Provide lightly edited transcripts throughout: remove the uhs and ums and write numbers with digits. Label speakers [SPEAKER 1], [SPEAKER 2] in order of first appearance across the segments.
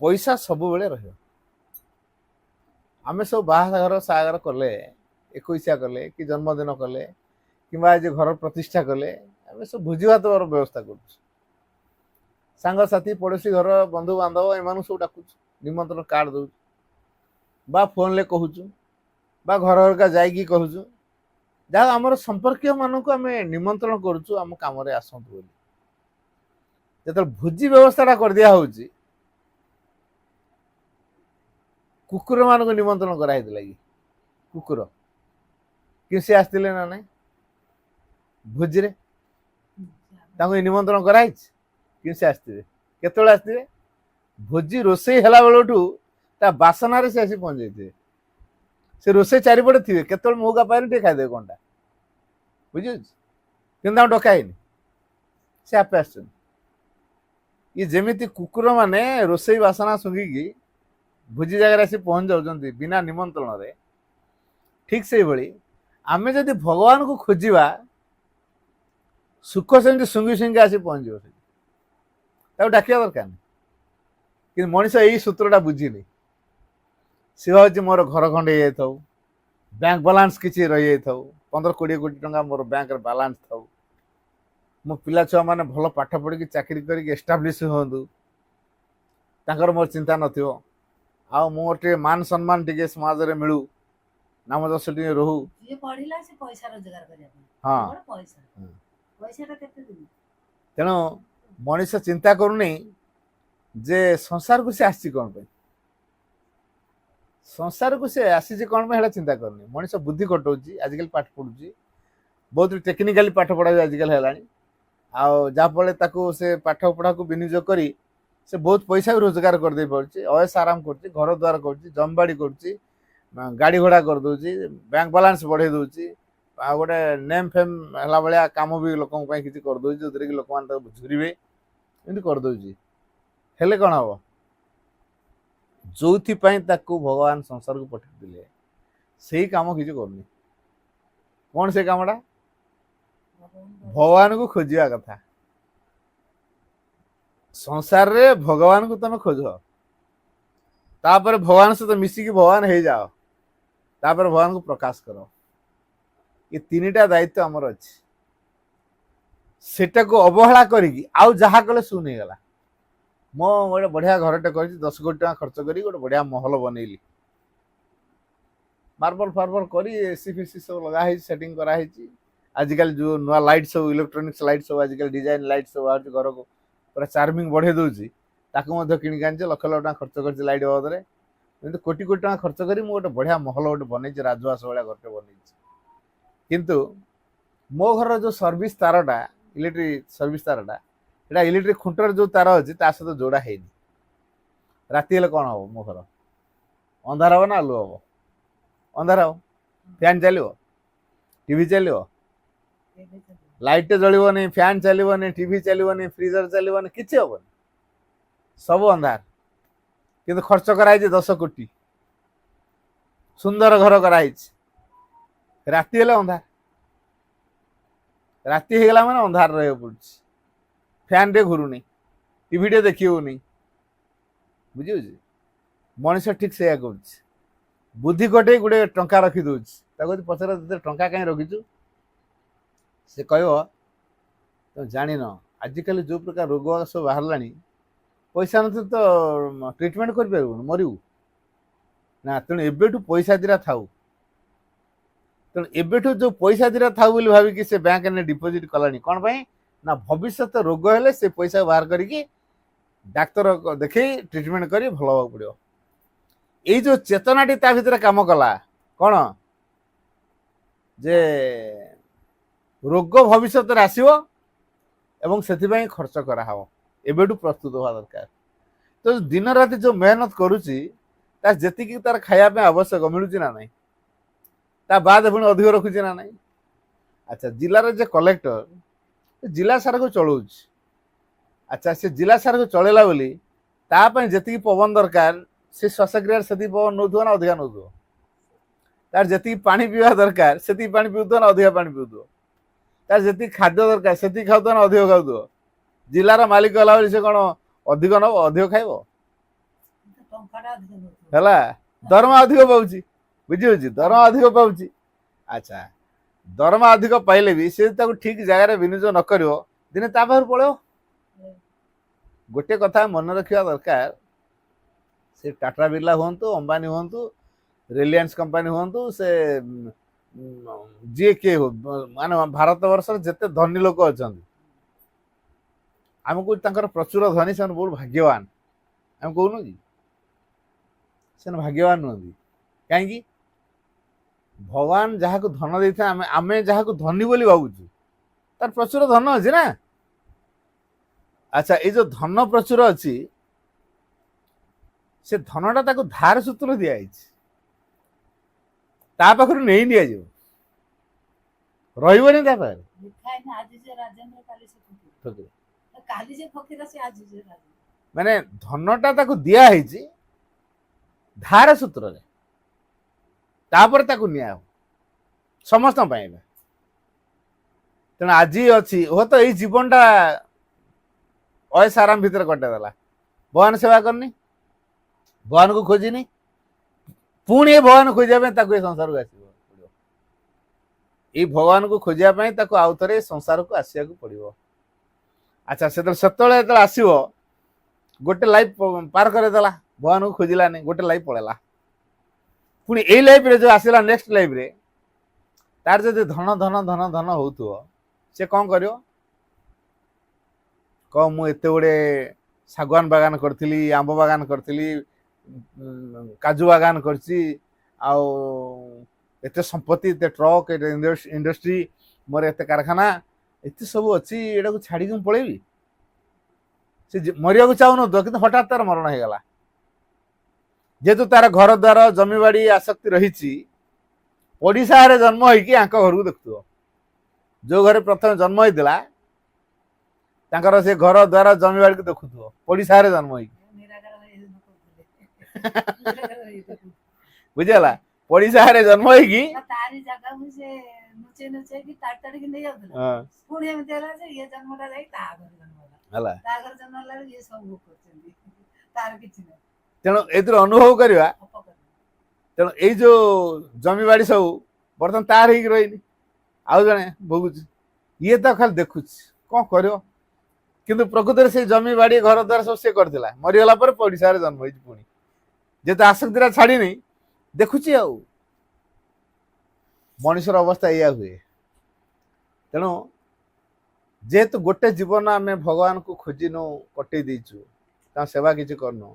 [SPEAKER 1] पैसा सब बेले रहियो। आमे सब बाहाघर सागर कले 21 कले कि जन्मदिन कले कि आज घर प्रतिष्ठा कले आमे सब भोजी भात व्यवस्था कर सांग साथी पड़ोसी घर बंधु बांधव एम सब डाकु निमंत्रण कार्ड दौ बा फोन ले कहूचु बा घर घरका जाइकी कहूचु जहाँ आमर संपर्कीय मानक आम निमंत्रण करुचु आम काम आसतु बोली जो भोजी व्यवस्था कर दिया होची कुकुर मान निमंत्रण कराई कि कुकुर कि सी आसते ना ना भोजी रे निमंत्रण कराई कि सी आसते केतले आसते भोजी रोषे है बेलू बासनार से आसी पहुंच जाइए से रोषे चारिपटे थे केतल मौका पाए टे खाईदे कौनटा बुझे कि डकाई से आपे आस ये जमी कुकुर माने रोषे बासना सुंघिकी भोजी जगह आसी पहुंच जाऊँ बिना निमंत्रण रे ठीक से भाई आमे जदि भगवान को खोजा सुख सेमती सुंघी सुंघी आसी पहुंच जाओ डाकिया दरकार कि मनीष यही सूत्रटा बुझीनी सी भाई मोर घर खंडे हो बैंक बालांस किसी रही था 15-20 कोटी टंका मोर बैंक बालांस था मो पिला छुआ मैंने भल पाठ पढ़ी चाकरी करके एस्टाब्लीश हूँ तांकर मोर चिंता नथिबो आ मोर टे मान सम्मान टिके समाज रे मिलू नाम दस टिके रहू
[SPEAKER 2] जे पढिला से पैसा रोजगार करिया
[SPEAKER 1] हां
[SPEAKER 2] पैसा पैसाटा केते दिन
[SPEAKER 1] तेणु मनीष चिंता करूनी जे संसार को से आसी कौन पे संसार को से आसी कौन पे चिंता करनी मनीष बुद्धि कटाऊँगी आजिकल पाठ पढ़ुची बहुत टेक्निकाली पाठ पढ़ा आजिकल है जहाँफल से पाठ पढ़ा को विनियोग करी से बहुत पैसा भी रोजगार कर दे पार्टी अयस आराम कर घर द्वार कर जमबाड़ी कर गाड़ी घोड़ा कर दौची बैंक बालांस बढ़े दौची गोटे नेम फेम है भाया कम भी लोक किसी कर दौची जो कि लोक मैंने झुरवे एमती कर दौची हेले कौन हम जो भगवान संसार को पठे से कम किसी करनी कौन से कामटा भगवान को खोजा कथा संसार रे भगवान को तुम खोज तापर भगवान सहित मिसिकी भगवान हो जाओ तापर भगवान को प्रकाश करो ये तीनटा दायित्व आमर अच्छी सेटा को अवहेला करी आउ जहा कले शून हो गला मो गोटे बढ़िया घरटे कर 10 कोटी टका खर्च करी गोटे बढ़िया महल बनैली मार्बल फार्बल करी एसी फेसी सब लगा सेटिंग कराई आजिकल जो नुआ लाइट सब इलेक्ट्रोनिक्स लाइट सब आजिकल डिजाइन लाइट सब आ घर को पूरा चार्मिंग बढ़े दूसरी ताकू किणिक आनी लक्ष लक्ष टका खर्च कर लाइट बाबद में कोटी कोटी टका खर्च करी गोटे बढ़िया महल गोटे बनई राजवास भाया घरटे बनई किंतु मो घर जो सर्विस तारटा इलेक्ट्रिक सर्विस तारटा एटा इलेक्ट्रिक खुंटर जो तार अच्छी सहित जोड़ा है राति हेल्ले कौन हम मो घर अंधार हम ना आलु हम अंधार हम फैन चलो टीवी चलो लाइट जलनी फैन चलनी टीवी चलनी फ्रीजर चलनी किसी हम सब अंधार किंतु खर्च कराई 10 कोटी सुंदर घर कराई राति हेल्ले अंधार राति होगला मैंने अंधार रहा पड़ी फैन टे घूरुनी टीवी टे देखी होनी बुझे मनीष ठीक से कर बुद्धि कटे गोटे टंका रखी दूसरी पचर टंका कहीं रखीचु से कह तुम जान आजिकल जो प्रकार रोग सब बाहर पैसा न तो ट्रिटमेंट कर मरु ना तेणु एबेठू पैसा दीरा थाऊ तेणु एबेठू जो पैसा दीरा थाऊ बोली भाविकी से बैंक ने डिपोजिट कलानी कौन पाई ना भविष्य रोग हेले से पैसा बाहर करके डाक्तर देखे ट्रिटमेंट कर भल हाँ पड़ो ये जो चेतनाटी ता भीतर काम कला कौन जे रोग भविष्य आसो एवं से खर्च करा एबेठू प्रस्तुत हवा दरकार तो दिन राति जो मेहनत करुच्ची जी तार खायापे आवश्यक मिलूँ ना ना ता बाद पुणी अधिक रखुची ना ना अच्छा जिलार जे कलेक्टर जिला सारा को चलाऊ अच्छा से जिला सारा को चलेला बोली जी पवन दरकार से श्वासक्रिया से पवन नौ ना अधिका नौ तार जी पानी पीवा दरकार से पानी पीऊ ना अधिका पानी पीऊ तार जी खाद्य दरकार से खाऊ अधिक खाऊ जिलार मालिक होला से कौन अधिक नब अधिक खाइब
[SPEAKER 2] ଟଙ୍କାଟା ଅଧିକ ନଉଥିବ।
[SPEAKER 1] ହେଲା ଦରମା ଅଧିକ ପାଉଛି ବୁଝିହଉଛି ଦରମା ଅଧିକ ପାଉଛି। ଆଚ୍ଛା ଦରମା ଅଧିକ ପାଇଲେ ବି ସେ ତାକୁ ଠିକ ଜାଗାରେ ବିନିଯୋଗ ନ କରିବ ଦିନେ ତା ପାଖରୁ ପଳେଇବ। ଗୋଟେ କଥା ମନେ ରଖିବା ଦରକାର ସେ ଟାଟା ବିର୍ଲା ହୁଅନ୍ତୁ ଅମ୍ବାନୀ ହୁଅନ୍ତୁ ରିଲାଏନ୍ସ କମ୍ପାନୀ ହୁଅନ୍ତୁ ସେ ଯିଏ କିଏ ହଉ ମାନେ ଭାରତ ବର୍ଷର ଯେତେ ଧନୀ ଲୋକ ଅଛନ୍ତି ଆମକୁ ତାଙ୍କର ପ୍ରଚୁର ଧନୀ ସେମାନେ ବହୁତ ଭାଗ୍ୟବାନ ଆମେ କହୁନୁ କି ସେମାନେ ଭାଗ୍ୟବାନ ନୁହନ୍ତି କାହିଁକି ଭଗବାନ ଯାହାକୁ ଧନ ଦେଇଥାଏ ଆମେ ଯାହାକୁ ଧନୀ ବୋଲି ଭାବୁଛୁ ତାର ପ୍ରଚୁର ଧନ ଅଛି ନା। ଆଚ୍ଛା ଏଇ ଯୋଉ ଧନ ପ୍ରଚୁର ଅଛି ସେ ଧନଟା ତାକୁ ଧାର ସୂତ୍ର ଦିଆଯାଇଛି ତା ପାଖରୁ ନେଇ ନିଆଯିବ ରହିବନି ତା ପାଖରେ।
[SPEAKER 2] ଲେଖା ହେଇନି ଆଜି ଯେ ରାଜେନ୍ଦ୍ର କାଲି ସେ ଫକୀର। କାଲି ଯେ ଫକୀର ସେ ଆଜି ଯେ ରାଜେନ୍ଦ୍ର।
[SPEAKER 1] ମାନେ ଧନଟା ତାକୁ ଦିଆ ହେଇଛି ଧାର ସୂତ୍ରରେ ତାପରେ ତାକୁ ନିଆ ହବ ସମସ୍ତଙ୍କ ପାଇଁ। ତେଣୁ ଆଜି ଅଛି ହୁଏତ ଏଇ ଜୀବନଟା ଅୟସ ଆରାମ ଭିତରେ କଟେଇଦେଲା ଭଗବାନ ସେବା କରିନି ଭଗବାନଙ୍କୁ ଖୋଜିନି ପୁଣି ଏ ଭଗବାନ ଖୋଜିବା ପାଇଁ ତାକୁ ଏ ସଂସାରକୁ ଆସିବ ଏଇ ଭଗବାନଙ୍କୁ ଖୋଜିବା ପାଇଁ ତାକୁ ଆଉ ଥରେ ଏ ସଂସାରକୁ ଆସିବାକୁ ପଡିବ। ଆଚ୍ଛା ସେତେବେଳେ ଆସିବ ଗୋଟେ ଲାଇଫ ପାର କରେଇଦେଲା ଭଗବାନଙ୍କୁ ଖୋଜିଲାନି ଗୋଟେ ଲାଇଫ ପଳେଇଲା ପୁଣି ଏଇ ଲାଇଫରେ ଯୋଉ ଆସିଲା ନେକ୍ସଟ ଲାଇଫରେ ତାର ଯଦି ଧନ ଧନ ଧନ ଧନ ହଉଥିବ ସେ କଣ କରିବ କହ ମୁଁ ଏତେ ଗୁଡେ ଶାଗୁଆନ ବାଗାନ କରିଥିଲି ଆମ୍ବ ବାଗାନ କରିଥିଲି କାଜୁ ବାଗାନ କରିଛି ଆଉ ଏତେ ସମ୍ପତ୍ତି ଏତେ ଟ୍ରକ୍ ଏତେ ଇଣ୍ଡଷ୍ଟ୍ରି ମୋର ଏତେ କାରଖାନା ଏତେ ସବୁ ଅଛି ଏଟାକୁ ଛାଡିକି ମୁଁ ପଳେଇବି। ସେ ମରିବାକୁ ଚାହୁଁନଥିବ କିନ୍ତୁ ହଠାତ୍ ତାର ମରଣ ହେଇଗଲା ଯେହେତୁ ତାର ଘର ଦ୍ୱାର ଜମିବାଡି ଆସକ୍ତି ରହିଛି ଓଡିଶାରେ ଜନ୍ମ ହେଇକି ଆଙ୍କ ଘରକୁ ଦେଖୁଥିବ ଯୋଉ ଘରେ ପ୍ରଥମେ ଜନ୍ମ ହେଇଥିଲା ତାଙ୍କର ସେ ଘର ଦ୍ୱାର ଜମିବାଡିକୁ ଦେଖୁଥିବ ଓଡିଶାରେ ଜନ୍ମ ହେଇକି ବୁଝିଗଲା ପଡିଶାରେ ଜନ୍ମ ହେଇକି
[SPEAKER 2] ତାରି ଜାଗାକୁ ସେ ନୁଚେଇକି ତାଡ଼ିକି ନେଇ ଯାଉଥିଲା ପୁଣି ଏମିତି ହେଲା ଯେ ଇଏ ଜନ୍ମଟା ଯାଇ ତା ଘରେ ଜନ୍ମ ହେଲା ତା ଘରେ ଜନ୍ମ ହେଲା ଇଏ ସବୁ କରୁଛନ୍ତି ତାର କିଛି ନାହିଁ।
[SPEAKER 1] ତେଣୁ ଏଥିରୁ ଅନୁଭବ କରିବା ତେଣୁ ଏଇ ଯୋଉ ଜମିବାଡି ସବୁ ବର୍ତ୍ତମାନ ତାର ହେଇକି ରହିନି ଆଉ ଜଣେ ଭୋଗୁଛି ଇଏ ତ ଖାଲି ଦେଖୁଛି କଣ କରିବ କିନ୍ତୁ ପ୍ରକୃତରେ ସେଇ ଜମି ବାଡି ଘର ଦ୍ୱାର ସବୁ ସେ କରିଥିଲା ମରିଗଲା ପରେ ପଡିଶାରେ ଜନ୍ମ ହେଇଛି ପୁଣି ଯେହେତୁ ଆସକ୍ତିଟା ଛାଡିନି ଦେଖୁଛି ଆଉ ମଣିଷର ଅବସ୍ଥା ଏଇଆ ହୁଏ। ତେଣୁ ଯେହେତୁ ଗୋଟେ ଜୀବନ ଆମେ ଭଗବାନଙ୍କୁ ଖୋଜିନୁ କଟେଇ ଦେଇଛୁ ତାଙ୍କ ସେବା କିଛି କରିନୁ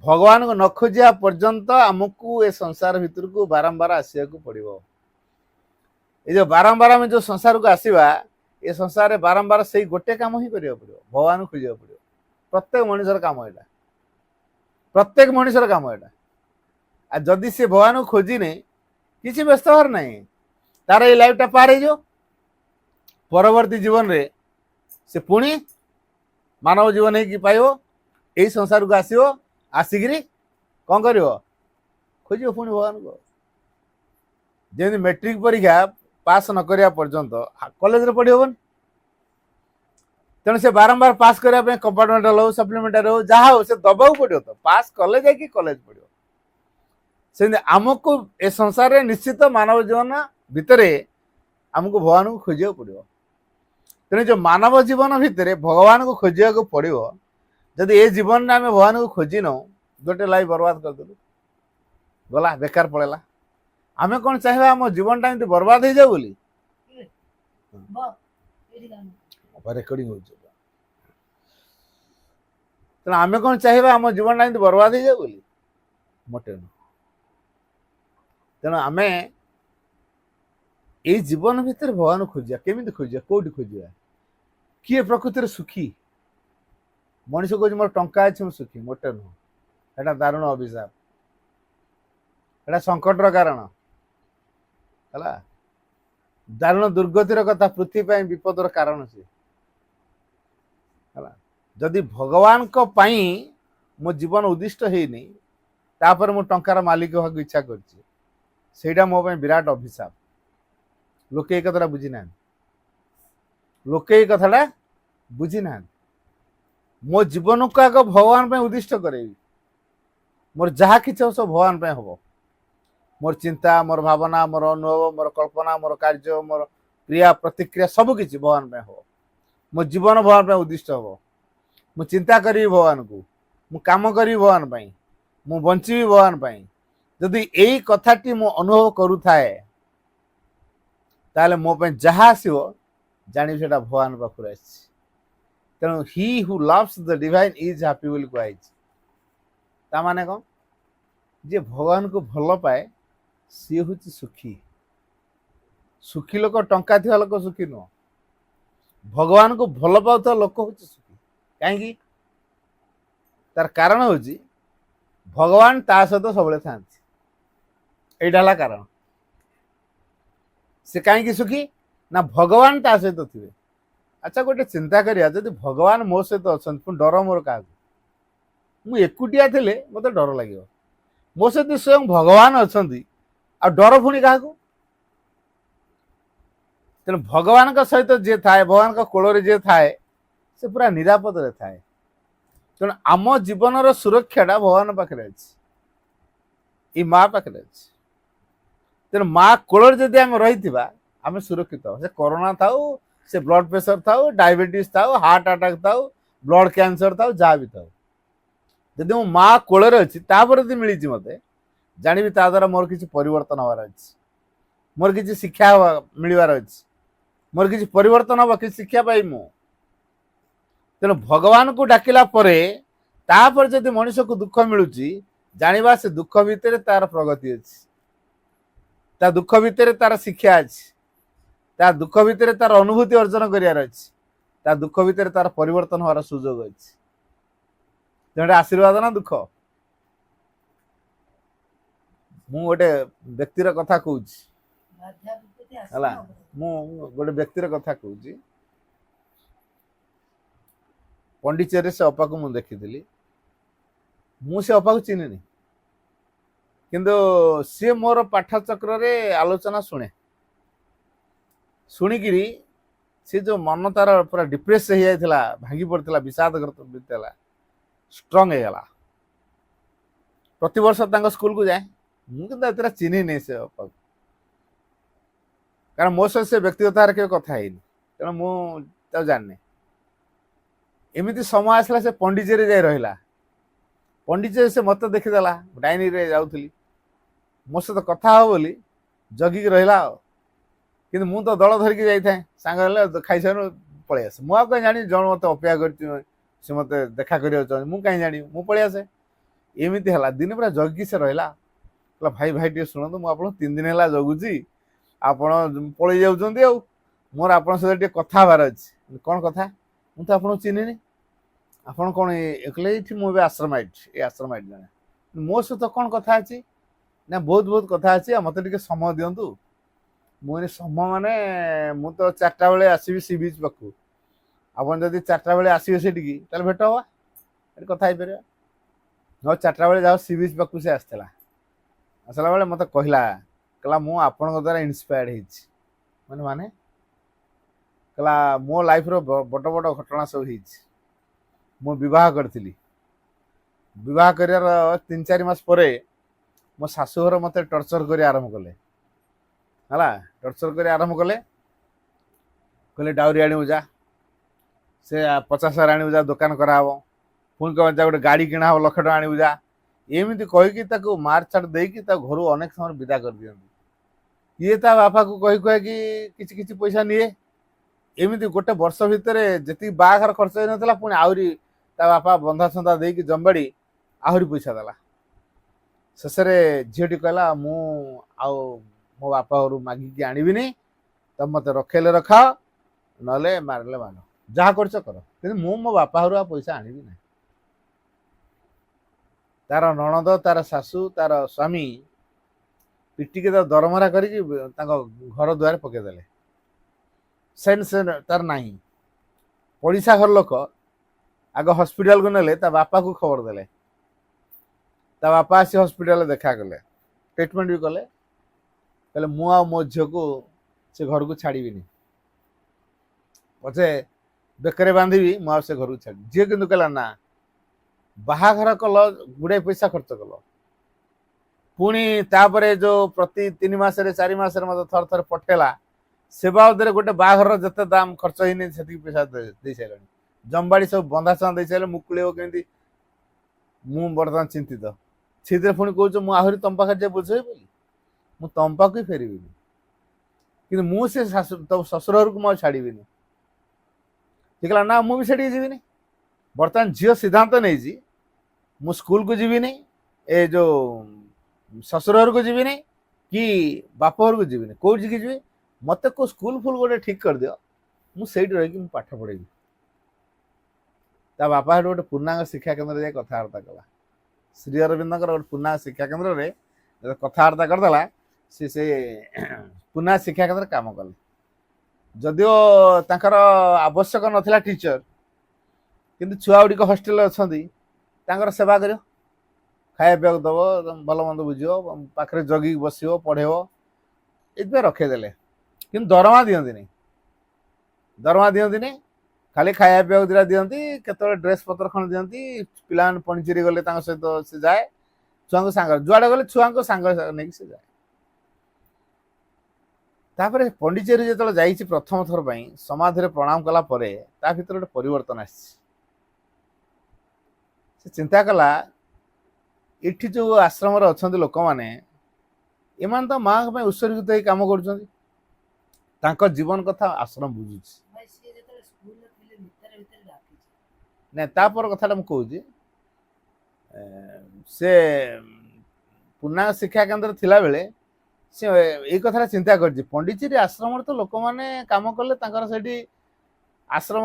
[SPEAKER 1] ଭଗବାନଙ୍କୁ ନ ଖୋଜିବା ପର୍ଯ୍ୟନ୍ତ ଆମକୁ ଏ ସଂସାର ଭିତରକୁ ବାରମ୍ବାର ଆସିବାକୁ ପଡିବ। ଏଇ ଯୋଉ ବାରମ୍ବାର ଆମେ ଯୋଉ ସଂସାରକୁ ଆସିବା ଏ ସଂସାରରେ ବାରମ୍ବାର ସେଇ ଗୋଟେ କାମ ହିଁ କରିବାକୁ ପଡିବ ଭଗବାନଙ୍କୁ ଖୋଜିବାକୁ ପଡିବ ପ୍ରତ୍ୟେକ ମଣିଷର କାମ ଏଇଟା ପ୍ରତ୍ୟେକ ମଣିଷର କାମ ଏଇଟା। ଆଉ ଯଦି ସେ ଭଗବାନଙ୍କୁ ଖୋଜିନି କିଛି ବ୍ୟସ୍ତ ହବାର ନାହିଁ ତାର ଏଇ ଲାଇଫଟା ପାର ହେଇଯିବ ପରବର୍ତ୍ତୀ ଜୀବନରେ ସେ ପୁଣି ମାନବ ଜୀବନ ହେଇକି ପାଇବ ଏଇ ସଂସାରକୁ ଆସିବ ଆସିକିରି କଣ କରିବ ଖୋଜିବ ପୁଣି ଭଗବାନଙ୍କୁ। ଯେମିତି ମେଟ୍ରିକ ପରୀକ୍ଷା ପାସ୍ ନ କରିବା ପର୍ଯ୍ୟନ୍ତ କଲେଜରେ ପଢି ହବନି ତେଣୁ ସେ ବାରମ୍ବାର ପାସ୍ କରିବା ପାଇଁ କମ୍ପାର୍ଟମେଣ୍ଟାଲ ହଉ ସପ୍ଲିମେଣ୍ଟାରୀ ହଉ ଯାହା ହଉ ସେ ଦବାକୁ ପଡିବ ତ ପାସ୍ କଲେ ଯାଇକି କଲେଜ ପଢିବ। ସେମିତି ଆମକୁ ଏ ସଂସାରରେ ନିଶ୍ଚିତ ମାନବ ଜୀବନ ଭିତରେ ଆମକୁ ଭଗବାନଙ୍କୁ ଖୋଜିବାକୁ ପଡିବ। ତେଣୁ ଯୋଉ ମାନବ ଜୀବନ ଭିତରେ ଭଗବାନଙ୍କୁ ଖୋଜିବାକୁ ପଡିବ ଯଦି ଏ ଜୀବନରେ ଆମେ ଭଗବାନଙ୍କୁ ଖୋଜି ନଉ ଗୋଟେ ଲାଇଫ ବର୍ବାଦ କରିଦେଲୁ ଗଲା ବେକାର ପଳେଇଲା। ଆମେ କଣ ଚାହିଁବା ଆମ ଜୀବନଟା ଏମିତି ବର୍ବାଦ ହେଇଯାଉ ବୋଲି ରେକର୍ଡିଂ ହଉଛି ତେଣୁ ଆମେ କଣ ଚାହିଁବା ଆମ ଜୀବନଟା ଏମିତି ବର୍ବାଦ ହେଇଯାଉ ବୋଲି ମୋଟେ ନୁହଁ। ତେଣୁ ଆମେ ଏଇ ଜୀବନ ଭିତରେ ଭଗବାନ ଖୋଜିବା କେମିତି ଖୋଜିବା କୋଉଠି ଖୋଜିବା କିଏ ପ୍ରକୃତିରେ ସୁଖୀ ମଣିଷ କହୁଛି ମୋର ଟଙ୍କା ଅଛି ମୁଁ ସୁଖୀ ମୋଟେ ନୁହଁ ଏଟା ଦାରୁଣ ଅଭିଶାପ ଏଟା ସଙ୍କଟର କାରଣ ହେଲା ଦାରୁଣ ଦୁର୍ଗତିର କଥା ପୃଥିବୀ ପାଇଁ ବିପଦର କାରଣ ସିଏ ହେଲା। ଯଦି ଭଗବାନଙ୍କ ପାଇଁ ମୋ ଜୀବନ ଉଦ୍ଦିଷ୍ଟ ହେଇନି ତାପରେ ମୁଁ ଟଙ୍କାର ମାଲିକ ହେବାକୁ ଇଚ୍ଛା କରିଛି ସେଇଟା ମୋ ପାଇଁ ବିରାଟ ଅଭିଶାପ। ଲୋକେ ଏଇ କଥାଟା ବୁଝିନାହାନ୍ତି ଲୋକେ ଏଇ କଥାଟା ବୁଝିନାହାନ୍ତି। ମୋ ଜୀବନକୁ ଆଗ ଭଗବାନ ପାଇଁ ଉଦ୍ଦିଷ୍ଟ କରେଇବି मोर जहाँ किसी सब भगवान पे हम मोर चिंता मोर भावना मोर अनुभव मोर कल्पना मोर कार्य मोर क्रिया प्रतिक्रिया सबकि भगवान पे हम मो जीवन भगवान पे उद्दिष्ट हम मु चिंता करी भगवान को मु काम करी भगवान पाई मु बंची भगवान पाई जदि यही कथाटी मु अनुभव करुए ताले मो पे जहाँ आसो जानी से भगवान पाखर आसी तेणु he who loves the divine is happy बोली कहुई ता माने कौन जे भगवान को भल पाए सी हूँ सुखी सुखी लोक टंका थी लोक सुखी नुह भगवान को भल पाता लोक हूँ सुखी कहीं तार कारण हूँ भगवान ता सहित सब था यहाँ कारण से कहीं सुखी ना भगवान ता सहित थे अच्छा गोटे चिंता करिया जदि भगवान मो सहित अच्छा पुणी डर मोर क्या मुझे एकुटिया थे मत डर लगे मो सहित स्वयं भगवान अच्छा आ डर पुणी क्या तेणु भगवान सहित जी थाए भगवान कोल जी थाए से पूरा निरापद थाए तेणु आम जीवन सुरक्षा भगवान पाखे अच्छी माँ पाखे अच्छी तेणु माँ कोल जदि आम रही आम सुरक्षित से कोरोना था से ब्लड प्रेशर था डायबिटीज था हार्ट अटैक था ब्लड कैंसर था जहाँ भी था जदि मो माँ कोल अच्छी यदि मिली मत जानी ता द्वारा मोर किसी परिवर्तन हबार अच्छी मोर किसी शिक्षा मिलवार अच्छी मोर किसी परिवर्तन हम कि शिक्षा पाई मु तेणु भगवान को डाकिला तापर जदि मनीष को दुख मिलूँ जानिबा से दुख भितर तार प्रगति अच्छी ता दुख भितर तार शिक्षा अच्छी ता दुख भितर तार अनुभूति अर्जन करार अच्छी ता दुख भितर तार परिवर्तन होवार सुजोग अच्छी तेणु आशीर्वाद ना दुख मु गोटे व्यक्तिर कथा कहूँ गोटे व्यक्तिर कथा कहूँ पंडिचेरी से अपा को मुझे देखी मुझे अपा को चिन्हनी किंतु सी मोर पाठचक्र रे आलोचना शुणे शुणिकी सी जो मन तार पूरा डिप्रेस हो जाता भांगी पड़ता विषादग्रस्त बीतला स्ट्रंग होगा प्रति वर्ष स्कूल को जाए मुझे चिन्ह नहीं से अपा कारण मो सहित से व्यक्तिगत भाव के कथा है तेणु मुझे जानी एमती समय आसला से पंडिचेरी जाए रहा पंडिचेरी से मत देखीदेला डाइनी रे जाऊली मो सहित कथा हो बोली जगिक रहा कि मु तो दल धरिकी जाए सांग खाई सार पलि आसे मुझे कहीं जानी जन मत अपेक्षा कर मत देखा कर मुझे कहीं जानी मु पलि आसे एमती है दिन पूरा जगिकी से रहा भाई भाई टे शुणु मुझे 3 दिन है जगुची आपण पलि जाऊँच मोर आप सहित कथा हबार अच्छी कौन कथा मुझे तो आपको चिन्हनी आपड़ कौन एकले मुझे आश्रमाइट ये आश्रमाइट जाने मो सहित कौन कथा अच्छी ना बहुत बहुत कथा अच्छी मत टे समय दिंतु मुझे समय माने मु तो 4टा बेले आसबि सी बीच पाखु आपन जदि 4टा बेले आसबे से भेट हवा कथा हो पार न 4टा बेले जाओ सी बीच पाखु से आसला आसला बेले मत कहला मु आपण द्वारा इन्स्पायर्ड होने माने कहला मो लाइफ रो बड़ बड़ घटना सब हो बह करी बह कर 3-4 मास पर मो शाशुघर मत टर्चर कर आरंभ कले है टर्चर कर आरंभ कले कहले डाउरी आनी जा से 50,000 आनी जा दुकान कराव पुणी कह गोटे गाड़ी किणा हम 1 लाख टका आनी जा एमती कहीकि मार छाड़ देकी घर अनेक समय विदा कर दिखती ये ता बापा को कही कह कि किसी पैसा निए एमती गोटे वर्ष भितर जी बाहर खर्च हो नाला पुणी आहरी ता बापा बंधा छंदा देकी जमबाड़ी आहरी पैसा देला शेष झीटी कहला मु मो बापा घर मागिकी आनबिनी तुम मत रखेले रख ना मारे मान जहाँ कर कि मो बापा घर पैसा आनबी ना तार नणद तार शाशु तार स्वामी पिटिके तो दरमरा कर घर दुआर पकईदे सेन्स तार ना पड़िशा घर लोक आग हॉस्पिटल को नेले ता बापा को खबर देले ता बापा आसी हॉस्पिटल देखा कले ट्रीटमेंट भी कले कहले मु आ मो झील को से घर को छाड़बी पचे बेकरे बांधि मुझे घर को छाड़ झी कि कहला ना बाहाघर कल गुड़े पैसा खर्च कल पुणी तापर जो प्रति 3 मासरे 4 मासरे मत थर थर पठेला से बाबद गोटे बाहाघर जिते दाम खर्च होनी से पैसा दे सारे जमबाड़ी सब बंधा छा दे सारे मुकुल कमी मु बर्तमान चिंतित से पुणी कौच मुझे तुम पाखे बुझे बोली मु तुम पाक ही फेरबी कि मुझे शशुर घर को मुझे छाड़बी देखला ना मुझे जीविनी बर्तमान झील सिद्धांत नहीं मु स्कूल को जीविनी ए जो शशुर घर को जीविनी कि बाप घर को जीविनी कौट की जी मत को स्कूल फुल गोटे ठीक कर दियो मुझे रही पाठ पढ़ेबी ता बापा गोटे पूर्णांग शिक्षा केन्द्र जाए कथबार्ता कला श्री अरविंद गोटे पूर्णांग शिक्षा केन्द्र में कथबार्ता करदेला से पूर्णांग शिक्षा केन्द्र काम कले जदिओ तांकर आवश्यक नथिला टीचर किंतु छुआ गुड़िक हस्टेल अच्छा सेवा कर खाया पीवा दब भल मंद बुझ पाखे जगिक बस पढ़ेब ये रखेदेले कि दरमा दिखती दरमा दिखती खाली खाया पीवा दिटा दिखती केत ड्रेस पत्र खंड दिखती पिला पंडिचेरी गले सहित से जाए छुआ सांग जुआड़े गले छुआ सांग नहीं से जाए तापर पंडिचेरी जो जाइए प्रथम थर पर समाधि प्रणाम कला ता भीतर गोटे परिवर्तन आसी चिंता कला इठी जो आश्रम अच्छा लोक मैंने एमान तो माँ उत्सर्गित हो कम कर जीवन कथा आश्रम बुझुची ना तापर कथा मुझे से पूर्णांग शिक्षा केन्द्र थिला बेले से ये कथा चिंता कर पंडिचेरी आश्रम तो लोक मैंने कम कले से आश्रम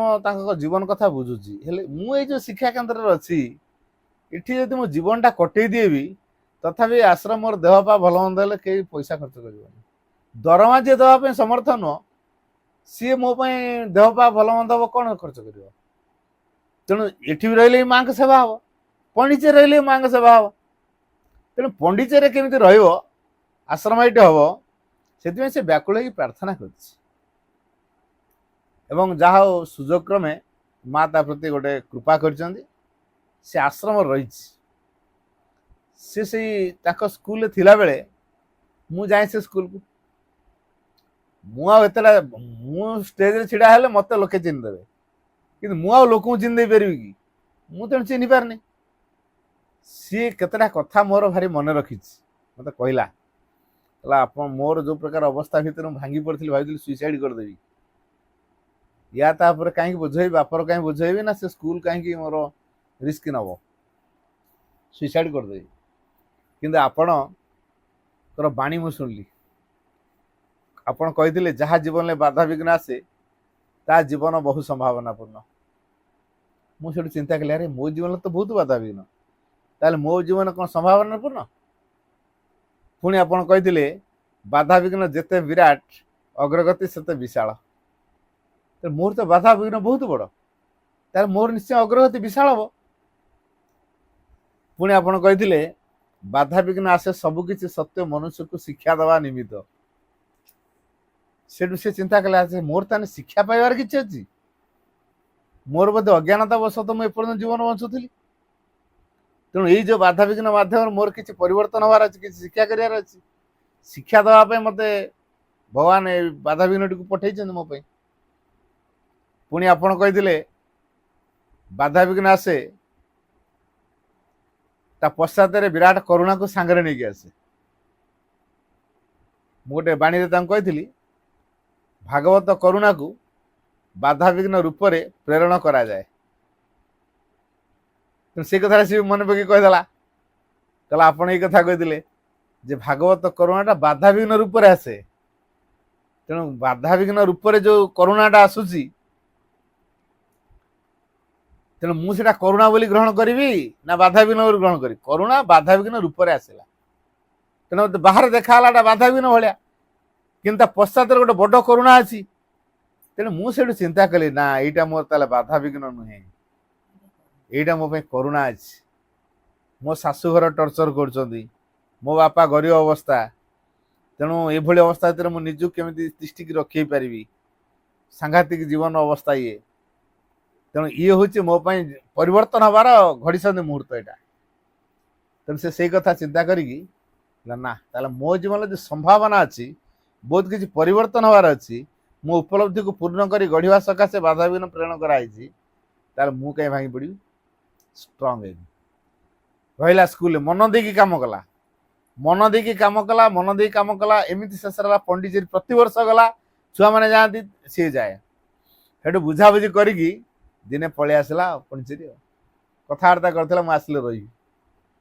[SPEAKER 1] जीवन कथा बुझुची हेले मु जो शिक्षा केन्द्र अच्छी इठी जदि मो जीवनटा कटे दिए तथापि आश्रम मोर देह पा भल मंद हेले कई पैसा खर्च कर दरमा जी देवाई समर्थ नुह सी मो देह पा भल मंद हम कौन खर्च कर तेणु ये रही माँ के सेवा हम पंडिचेरी रही माँ के सेवा हम तेणु पंडिचेरी केमी रश्रम ये हम से व्याकुल हो प्रार्थना कर जहा सुजोग क्रमे माँ ता प्रति गोटे कृपा कर से आश्रम रही स्कूल थिला बेले मु जाए से स्कूल को मु स्टेज रे छिड़ा हेले मत लोके चिन्ह देवे कि मु लोक चिन्ह दे पारि कि मुझे चिन्ह पारनी सी केतटा कथा मोर भारी मन रखी मत कहला आप मोर जो प्रकार अवस्था भितर भांगी पड़ी भाई सुइसाइड करदेवी या तापर कहीं बुझेबी बापर कहीं बुझेबी ना से स्कूल कहीं मोर रिस्क नब सुइसाइड करदेवी किंतु आपण बाणी मु शुणली आपण कही जहाँ जीवन में बाधा विघ्न आसे ता जीवन बहु संभावनापूर्ण मुझे चिंता कली अरे मो जीवन तो बहुत बाधा विघ्न ताले मो जीवन कौन संभावनापूर्ण पुणी आपण कही बाधा विघ्न जेते विराट अग्रगति सेते विशाल तो मोर तो बाधा विघ्न बहुत बड़ तार मोर निश्चय अग्रगति विशाल हम पुणी आपण कही बाधा विघ्न आसे सबकि सत्य मनुष्य को शिक्षा दवा निमित्त से चिंता कले मोर ताने शिक्षा पाइबार किछि अछि मोर बोधे अज्ञानता वशत मुझे एपर्यंत जीवन बंचुली तेणु ये जो बाधा विघ्न माध्यम मोर किसी परिवर्तन हबार अच्छी किसी शिक्षा करार अच्छी शिक्षा देवाई मत भगवान बाधा विघ्न टी पठे मो पुणी आपण कही बाधा विघ्न आसे ता पश्चात विराट करुणा को सांगरे नहीं आसे गोटे बाणी कही भागवत करुणा को बाधा विघ्न रूप से प्रेरण करा जाए से कथा सी मन पकड़ कहीदेला कहला आपण ये कथा कही जे भागवत करुणाटा बाधा विघ्न रूप से आसे तेणु बाधा विघ्न रूप से जो करुणाटा आसूची तेणु मुझे करुणा बोली ग्रहण करी ना बाधा विघ्न बोली ग्रहण करी करुणा बाधा विघ्न रूप से आसला तेणु बाहर देखाला बाधा विघ्न भाया कि पश्चात गोटे बड़ करुणा अच्छी तेणु मुझे चिंता कली ना यहाँ मोर ताले बाधा विघ्न नुहे यहाँ मो करुणा अच्छी मो शाशुघर टर्चर कर मो बापा गरीब अवस्था तेणु ये अवस्था मुझे निजक केमी तिष्टिक रखी पारि सांघातिक जीवन अवस्था ये ତେଣୁ ଇଏ ହେଉଛି ମୋ ପାଇଁ ପରିବର୍ତ୍ତନ ହେବାର ଘଡ଼ିସନ୍ଧି ମୁହୂର୍ତ୍ତ ଏଇଟା। ତେଣୁ ସେ ସେଇ କଥା ଚିନ୍ତା କରିକି ନା ତାହେଲେ ମୋ ଜୀବନରେ ଯେଉଁ ସମ୍ଭାବନା ଅଛି, ବହୁତ କିଛି ପରିବର୍ତ୍ତନ ହେବାର ଅଛି, ମୋ ଉପଲବ୍ଧିକୁ ପୂର୍ଣ୍ଣ କରି ଗଢ଼ିବା ସକାଶେ ବାଧାବିଘ୍ନ ପ୍ରେରଣ କରାହେଇଛି, ତାହେଲେ ମୁଁ କାହିଁ ଭାଙ୍ଗି ପଡ଼ିବି, ଷ୍ଟ୍ରଙ୍ଗ ହେଇନି। ରହିଲା ସ୍କୁଲରେ ମନ ଦେଇକି କାମ କଲା, ମନ ଦେଇକି କାମ କଲା, ମନ ଦେଇକି କାମ କଲା, ଏମିତି ଶେଷରେ ହେଲା ପଣ୍ଡିଚେରୀ ପ୍ରତିବର୍ଷ ଗଲା, ଛୁଆମାନେ ଯାଆନ୍ତି ସିଏ ଯାଏ। ସେଠୁ ବୁଝାବୁଝି କରିକି ଦିନେ ପଳେଇ ଆସିଲା ପଣ୍ଡିଚେରୀ। କଥାବାର୍ତ୍ତା କରିଥିଲା ମୁଁ ଆସିଲେ ରହିବି,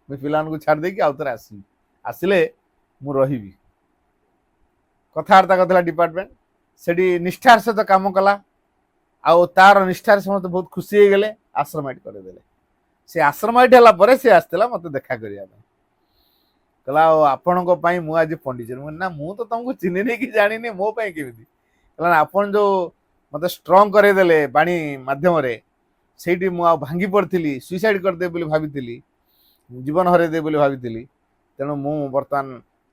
[SPEAKER 1] ମୁଁ ପିଲାମାନଙ୍କୁ ଛାଡ଼ି ଦେଇକି ଆଉ ଥରେ ଆସିବି, ଆସିଲେ ମୁଁ ରହିବି। କଥାବାର୍ତ୍ତା କରିଥିଲା ଡିପାର୍ଟମେଣ୍ଟ, ସେଠି ନିଷ୍ଠାର ସହିତ କାମ କଲା, ଆଉ ତାର ନିଷ୍ଠାରେ ସମସ୍ତେ ବହୁତ ଖୁସି ହେଇଗଲେ, ଆଶ୍ରମାଇଟ୍ କରିଦେଲେ। ସେ ଆଶ୍ରମାଇଟ୍ ହେଲା ପରେ ସେ ଆସିଥିଲା ମୋତେ ଦେଖା କରିବା ପାଇଁ, କହିଲା ଆଉ ଆପଣଙ୍କ ପାଇଁ ମୁଁ ଆଜି ପଣ୍ଡିଚେରୀ। ମୁଁ ନା ମୁଁ ତ ତମକୁ ଚିହ୍ନିନି କି ଜାଣିନି, ମୋ ପାଇଁ କେମିତି? କହିଲା ନା ଆପଣ ଯୋଉ ମୋତେ ଷ୍ଟ୍ରଙ୍ଗ କରେଇଦେଲେ ବାଣୀ ମାଧ୍ୟମରେ, ସେଇଠି ମୁଁ ଆଉ ଭାଙ୍ଗି ପଡ଼ିଥିଲି, ସୁଇସାଇଡ୍ କରିଦେବି ବୋଲି ଭାବିଥିଲି, ଜୀବନ ହରେଇଦେବି ବୋଲି ଭାବିଥିଲି। ତେଣୁ ମୁଁ ବର୍ତ୍ତମାନ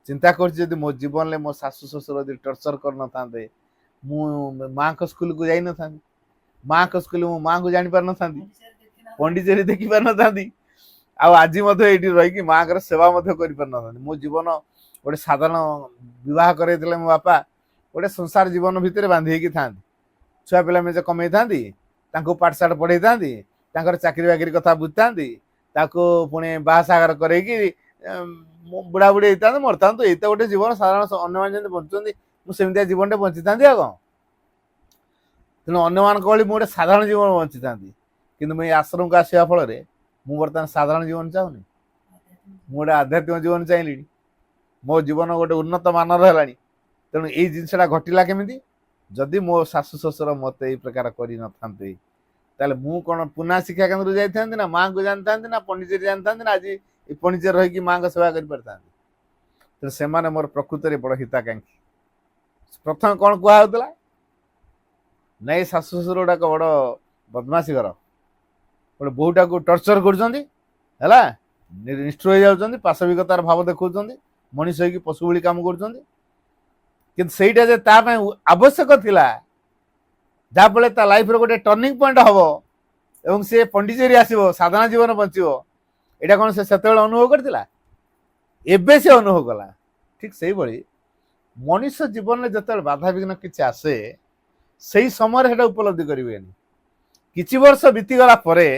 [SPEAKER 1] ଚିନ୍ତା କରୁଛି ଯଦି ମୋ ଜୀବନରେ ମୋ ଶାଶୁ ଶ୍ୱଶୁର ଯଦି ଟର୍ଚର କରିନଥାନ୍ତେ, ମୁଁ ମାଆଙ୍କ ସ୍କୁଲକୁ ଯାଇନଥାନ୍ତି, ମାଆଙ୍କ ସ୍କୁଲରେ ମୁଁ ମାଆଙ୍କୁ ଜାଣିପାରିନଥାନ୍ତି, ପଣ୍ଡିଚେରୀ ଦେଖିପାରିନଥାନ୍ତି, ଆଉ ଆଜି ମଧ୍ୟ ଏଇଠି ରହିକି ମାଆଙ୍କର ସେବା ମଧ୍ୟ କରିପାରିନଥାନ୍ତି। ମୋ ଜୀବନ ଗୋଟେ ସାଧାରଣ ବିବାହ କରେଇଥିଲେ ମୋ ବାପା, ଗୋଟେ ସଂସାର ଜୀବନ ଭିତରେ ବାନ୍ଧି ହେଇକି ଥାନ୍ତି, ଛୁଆ ପିଲା ମେଞ୍ଚେ କମେଇଥାନ୍ତି, ତାଙ୍କୁ ପାଠଶାଠ ପଢ଼େଇଥାନ୍ତି, ତାଙ୍କର ଚାକିରି ବାକିରି କଥା ବୁଝିଥାନ୍ତି, ତାକୁ ପୁଣି ବାହାସାଗର କରେଇକି ବୁଢ଼ାବୁଢ଼ୀ ହେଇଥାନ୍ତି, ମରିଥାନ୍ତୁ। ଏଇ ତ ଗୋଟେ ଜୀବନ ସାଧାରଣ, ଅନ୍ୟମାନେ ଯେମିତି ବଞ୍ଚୁଛନ୍ତି ମୁଁ ସେମିତିଆ ଜୀବନଟେ ବଞ୍ଚିଥାନ୍ତି ଆଉ କ'ଣ? ତେଣୁ ଅନ୍ୟମାନଙ୍କ ଭଳି ମୁଁ ଗୋଟେ ସାଧାରଣ ଜୀବନ ବଞ୍ଚିଥାନ୍ତି। କିନ୍ତୁ ମୁଁ ଏଇ ଆଶ୍ରମକୁ ଆସିବା ଫଳରେ ମୁଁ ବର୍ତ୍ତମାନ ସାଧାରଣ ଜୀବନ ଚାହୁଁନି, ମୁଁ ଗୋଟେ ଆଧ୍ୟାତ୍ମିକ ଜୀବନ ଚାହିଁଲିଣି, ମୋ ଜୀବନ ଗୋଟେ ଉନ୍ନତ ମାନର ହେଲାଣି। ତେଣୁ ଏଇ ଜିନିଷଟା ଘଟିଲା କେମିତି? ଯଦି ମୋ ଶାଶୁ ଶ୍ୱଶୁର ମୋତେ ଏଇ ପ୍ରକାର କରିନଥାନ୍ତେ, ତାହେଲେ ମୁଁ କ'ଣ ପୁନା ଶିକ୍ଷା କେନ୍ଦ୍ରକୁ ଯାଇଥାନ୍ତି ନା ମାଆଙ୍କୁ ଜାଣିଥାନ୍ତି ନା ପଣ୍ଡିଚେରୀ ଜାଣିଥାନ୍ତି ନା ଆଜି ଏ ପଣ୍ଡିଚେରୀ ରହିକି ମାଆଙ୍କ ସେବା କରିପାରିଥାନ୍ତି? ତେଣୁ ସେମାନେ ମୋର ପ୍ରକୃତରେ ବଡ଼ ହିତାକାଂକ୍ଷୀ। ପ୍ରଥମେ କ'ଣ କୁହାହେଉଥିଲା? ନାଇଁ ଶାଶୁ ଶ୍ୱଶୁର ଗୁଡ଼ାକ ବଡ଼ ବଦମାସି ଘର, ଗୋଟେ ବୋହୂଟାକୁ ଟର୍ଚର କରୁଛନ୍ତି, ହେଲା, ନିଷ୍ଠୁର ହେଇଯାଉଛନ୍ତି, ପାଶବିକତାର ଭାବ ଦେଖାଉଛନ୍ତି, ମଣିଷ ହେଇକି ପଶୁ ଭଳି କାମ କରୁଛନ୍ତି। କିନ୍ତୁ ସେଇଟା ଯେ ତା ପାଇଁ ଆବଶ୍ୟକ ଥିଲା, ଯାହାଫଳରେ ତା ଲାଇଫର ଗୋଟେ ଟର୍ଣ୍ଣିଂ ପଏଣ୍ଟ ହବ ଏବଂ ସେ ପଣ୍ଡିଚେରୀ ଆସିବ, ସାଧାରଣ ଜୀବନ ବଞ୍ଚିବ, ଏଇଟା କ'ଣ ସେ ସେତେବେଳେ ଅନୁଭବ କରିଥିଲା? ଏବେ ସେ ଅନୁଭବ କଲା। ଠିକ୍ ସେଇଭଳି ମଣିଷ ଜୀବନରେ ଯେତେବେଳେ ବାଧାବିଘ୍ନ କିଛି ଆସେ, ସେଇ ସମୟରେ ସେଟା ଉପଲବ୍ଧି କରିବେନି। କିଛି ବର୍ଷ ବିତିଗଲା ପରେ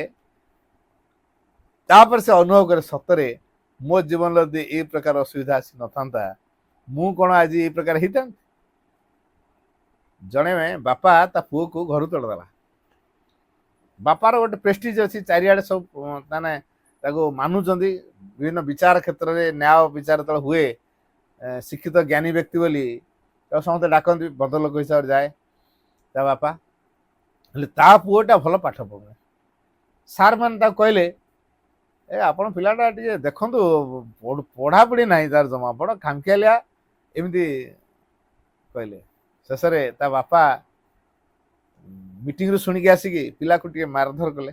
[SPEAKER 1] ତାପରେ ସେ ଅନୁଭବ କରେ ସତରେ ମୋ ଜୀବନରେ ଯଦି ଏଇ ପ୍ରକାର ଅସୁବିଧା ଆସି ନଥାନ୍ତା, ମୁଁ କ'ଣ ଆଜି ଏଇ ପ୍ରକାର ହେଇଥାନ୍ତି? ଜଣେ ବାପା ତା ପୁଅକୁ ଘରୁ ତଡ଼ିଦେଲା। ବାପାର ଗୋଟେ ପ୍ରେଷ୍ଟିଜ୍ ଅଛି, ଚାରିଆଡ଼େ ସବୁ ମାନେ ତାକୁ ମାନୁଛନ୍ତି, ବିଭିନ୍ନ ବିଚାର କ୍ଷେତ୍ରରେ ନ୍ୟାୟ ବିଚାର ଯେତେବେଳେ ହୁଏ, ଶିକ୍ଷିତ ଜ୍ଞାନୀ ବ୍ୟକ୍ତି ବୋଲି ତାକୁ ସମସ୍ତେ ଡାକନ୍ତି, ଭଦ୍ରଲୋକ ହିସାବରେ ଯାଏ ତା ବାପା। ହେଲେ ତା ପୁଅଟା ଭଲ ପାଠ ପଢ଼ୁନି। ସାର୍ ମାନେ ତାକୁ କହିଲେ, ଏ ଆପଣ ପିଲାଟା ଟିକେ ଦେଖନ୍ତୁ, ପଢ଼ାପଢ଼ି ନାହିଁ ତାର ଜମା, ବଡ଼ ଖାମଖିଆଲିଆ, ଏମିତି କହିଲେ। ଶେଷରେ ତା ବାପା ମିଟିଂରୁ ଶୁଣିକି ଆସିକି ପିଲାକୁ ଟିକେ ମାରଧର କଲେ।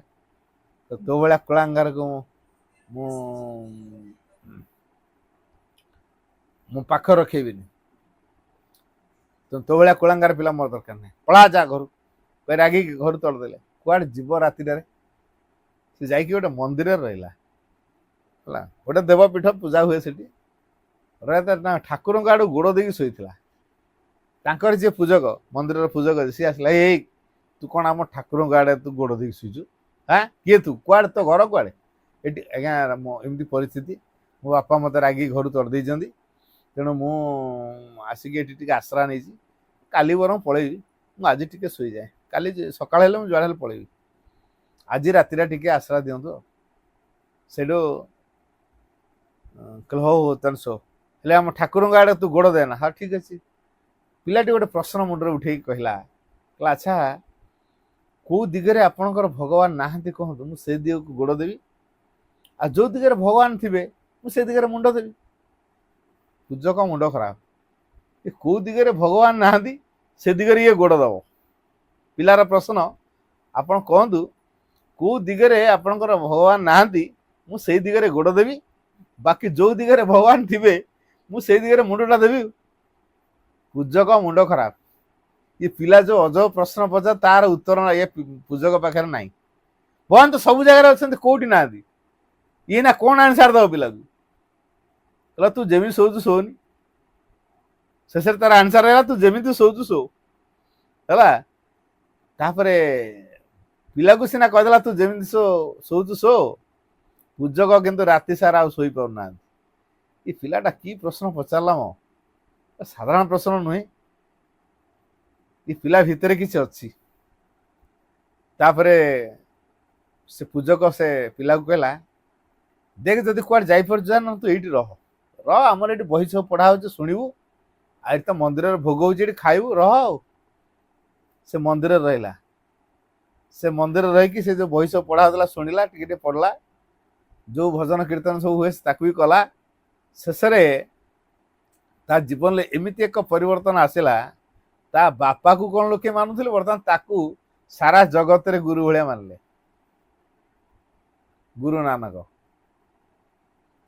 [SPEAKER 1] ତୋ ଭଳିଆ କଳାଙ୍ଗାରକୁ ମୁଁ ପାଖ ରଖେଇବିନି, ତୋ ଭଳିଆ କଳାଙ୍ଗାର ପିଲା ମୋର ଦରକାର ନାହିଁ, ପଳା ଯା ଘରୁ। ରାଗିକି ଘରୁ ତଳିଦେଲେ। କୁଆଡ଼େ ଯିବ ରାତିଟାରେ? ସେ ଯାଇକି ଗୋଟେ ମନ୍ଦିରରେ ରହିଲା, ହେଲା, ଗୋଟେ ଦେବପୀଠ ପୂଜା ହୁଏ ସେଠି, ଠାକୁରଙ୍କ ଆଡ଼କୁ ଗୋଡ଼ ଦେଇକି ଶୋଇଥିଲା। ତାଙ୍କର ଯିଏ ପୂଜକ, ମନ୍ଦିରର ପୂଜକ, ସିଏ ଆସିଲା, ଏଇ ତୁ କ'ଣ ଆମ ଠାକୁରଙ୍କ ଆଡ଼େ ତୁ ଗୋଡ଼ ଦେଇକି ଶୋଇଛୁ? କିଏ ତୁ? କୁଆଡ଼େ ତୋ ଘର କୁଆଡ଼େ? ଏଠି ଆଜ୍ଞା ଏମିତି ପରିସ୍ଥିତି, ମୋ ବାପା ମୋତେ ରାଗିକି ଘରୁ ତଡ଼ି ଦେଇଛନ୍ତି, ତେଣୁ ମୁଁ ଆସିକି ଏଠି ଟିକେ ଆଶ୍ରା ନେଇଛି, କାଲି ବରଂ ପଳେଇବି, ମୁଁ ଆଜି ଟିକେ ଶୋଇଯାଏ, କାଲି ସକାଳ ହେଲେ ମୁଁ ଯୁଆଡ଼େ ହେଲେ ପଳେଇବି, ଆଜି ରାତିଟା ଟିକେ ଆଶ୍ରା ଦିଅନ୍ତୁ। ସେଇଠୁ କହିଲେ ହଉ ହଉ ତାହେଲେ ଶୋ, ହେଲେ ଆମ ଠାକୁରଙ୍କ ଆଡ଼େ ତୁ ଗୋଡ଼ ଦେନା। ହଁ ଠିକ୍ ଅଛି। ପିଲାଟି ଗୋଟେ ପ୍ରଶ୍ନ ମୁଣ୍ଡରେ ଉଠେଇକି କହିଲା, ଆଚ୍ଛା କେଉଁ ଦିଗରେ ଆପଣଙ୍କର ଭଗବାନ ନାହାନ୍ତି କହନ୍ତୁ, ମୁଁ ସେ ଦିଗକୁ ଗୋଡ଼ ଦେବି, ଆଉ ଯେଉଁ ଦିଗରେ ଭଗବାନ ଥିବେ ମୁଁ ସେ ଦିଗରେ ମୁଣ୍ଡ ଦେବି। ପୂଜକ ମୁଣ୍ଡ ଖରାପ, ଏ କେଉଁ ଦିଗରେ ଭଗବାନ ନାହାନ୍ତି ସେ ଦିଗରେ ଇଏ ଗୋଡ଼ ଦେବ। ପିଲାର ପ୍ରଶ୍ନ, ଆପଣ କହନ୍ତୁ କେଉଁ ଦିଗରେ ଆପଣଙ୍କର ଭଗବାନ ନାହାନ୍ତି ମୁଁ ସେଇ ଦିଗରେ ଗୋଡ଼ ଦେବି, ବାକି ଯେଉଁ ଦିଗରେ ଭଗବାନ ଥିବେ ମୁଁ ସେଇ ଦିଗରେ ମୁଣ୍ଡଟା ଦେବି। ପୂଜକ ମୁଣ୍ଡ ଖରାପ, ये पिला जो अजब प्रश्न पचार तार उत्तर ये पूजक पाखे ना भगवान तो सब जगह अच्छा कौटी ना ये ना कौन आंसर दब पिला कहला तू जमी शोचु शोनी शेष तार आंसर है तू जमी शोचु शो है पिला को सीना कहदेला तू जमी शोचु शो पूजक किंतु राति सारा शोई पाना ये पिलाटा कि प्रश्न पचारा मो साधारण प्रश्न नुहे ये पिला भितर किसी अच्छी तापरे से पूजक से पिला को कहला देख जदि कुआड़ जापर ना तू ये रह आमर ये बही सब पढ़ा हो शुणु आई तो मंदिर भोग हो खाइबू रह से मंदिर रहा से मंदिर रही से जो बही सब पढ़ा होता शुणिला टे पढ़ला जो भजन कीर्तन सब हुए ताकू भी कला शेष ता जीवन में एमती एक परिवर्तन आसला ता बापा को कौन लोके मानुले बर्तमान ताकू सारा जगत रे गुरु भाया मानले गुरु नानक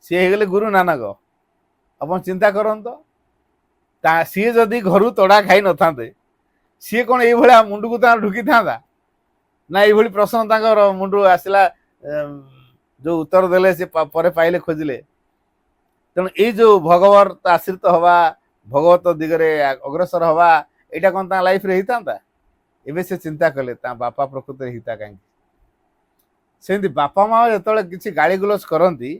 [SPEAKER 1] सी गले गुरु नानक अपन चिंता करत सी जदि घर तड़ा खाई न था सी कौन ये मुंड को ढुकी था ना ये प्रश्न मुंड आसला जो उत्तर देले से पाइले खोजिले तेणु ये जो भगवत आश्रित हवा भगवत दिगरे अग्रसर हवा यहाँ कौन लाइफ रे होता एवं से चिंता कले बापा प्रकृत हिता कहीं सेमती बापा माँ जो किसी गाड़ी गुलस करती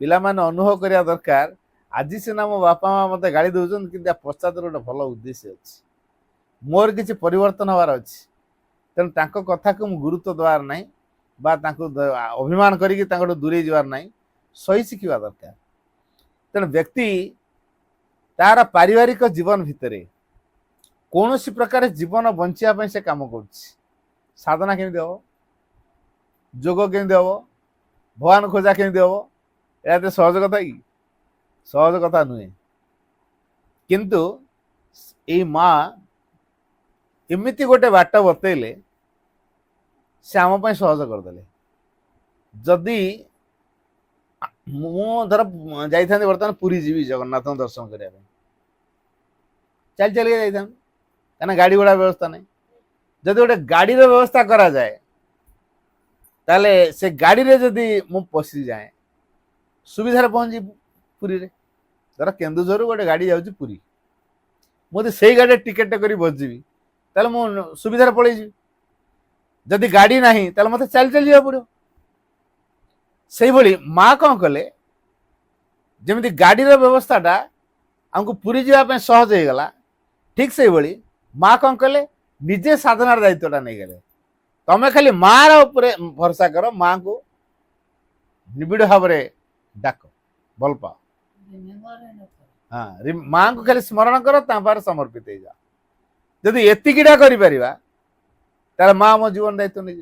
[SPEAKER 1] पिला माने अनुभव करने दरकार आज सीना मो बापा माँ मत गाड़ी दौरान कि पश्चात गोटे भल उद्देश्य अच्छी मोर किसी परिवर्तन हबार अच्छी तेणु कथा को गुरुत्व देवार ना अभिमान करी दूरे जबार ना सही शिखा दरकार तेणु व्यक्ति तार पारिवारिक जीवन भितर कौन सी प्रकार जीवन बंचापी से कम कर साधना केमी हम जोग केमी हम भगवान खोजा केमी हम यह सहज कथा कि सहज कथा नुहे किंतु ये माँ एमती गोटे बाट बतैले से आम सहज करदे जदि धर जाइए बर्तमान पुरी जीवी जगन्नाथ दर्शन करने चल चल जाइए कहीं गाड़ी घोड़ा व्यवस्था नहीं जदि गोटे गाड़ी व्यवस्था करा जाए ताले से गाड़ी रे जदि मु पशि जाए सुविधार पहुंची पुरी रे धर केन्दुझर गोटे गाड़ी जाऊँगी पुरी मुझे से गाड़ी टिकेट कर बसजी ताले मु सुविधार पलि जदि गाड़ी नहीं ताले मत चल चल जा पड़ो से भली माँ कौन कले जमी गाड़ी व्यवस्थाटा आमको पुरी जावाई सहज हो गला ठीक से भली माँ कौन कले निजे साधनार दायित्वटा नहीं गले तमें खाली माँ रे भरसा कर माँ को निबिड़ भाव डाक भल पाओ हाँ माँ को खाली स्मरण कर तार समर्पित हो जा जदि एतिकीटा कर माँ मो जीवन दायित्व नहीं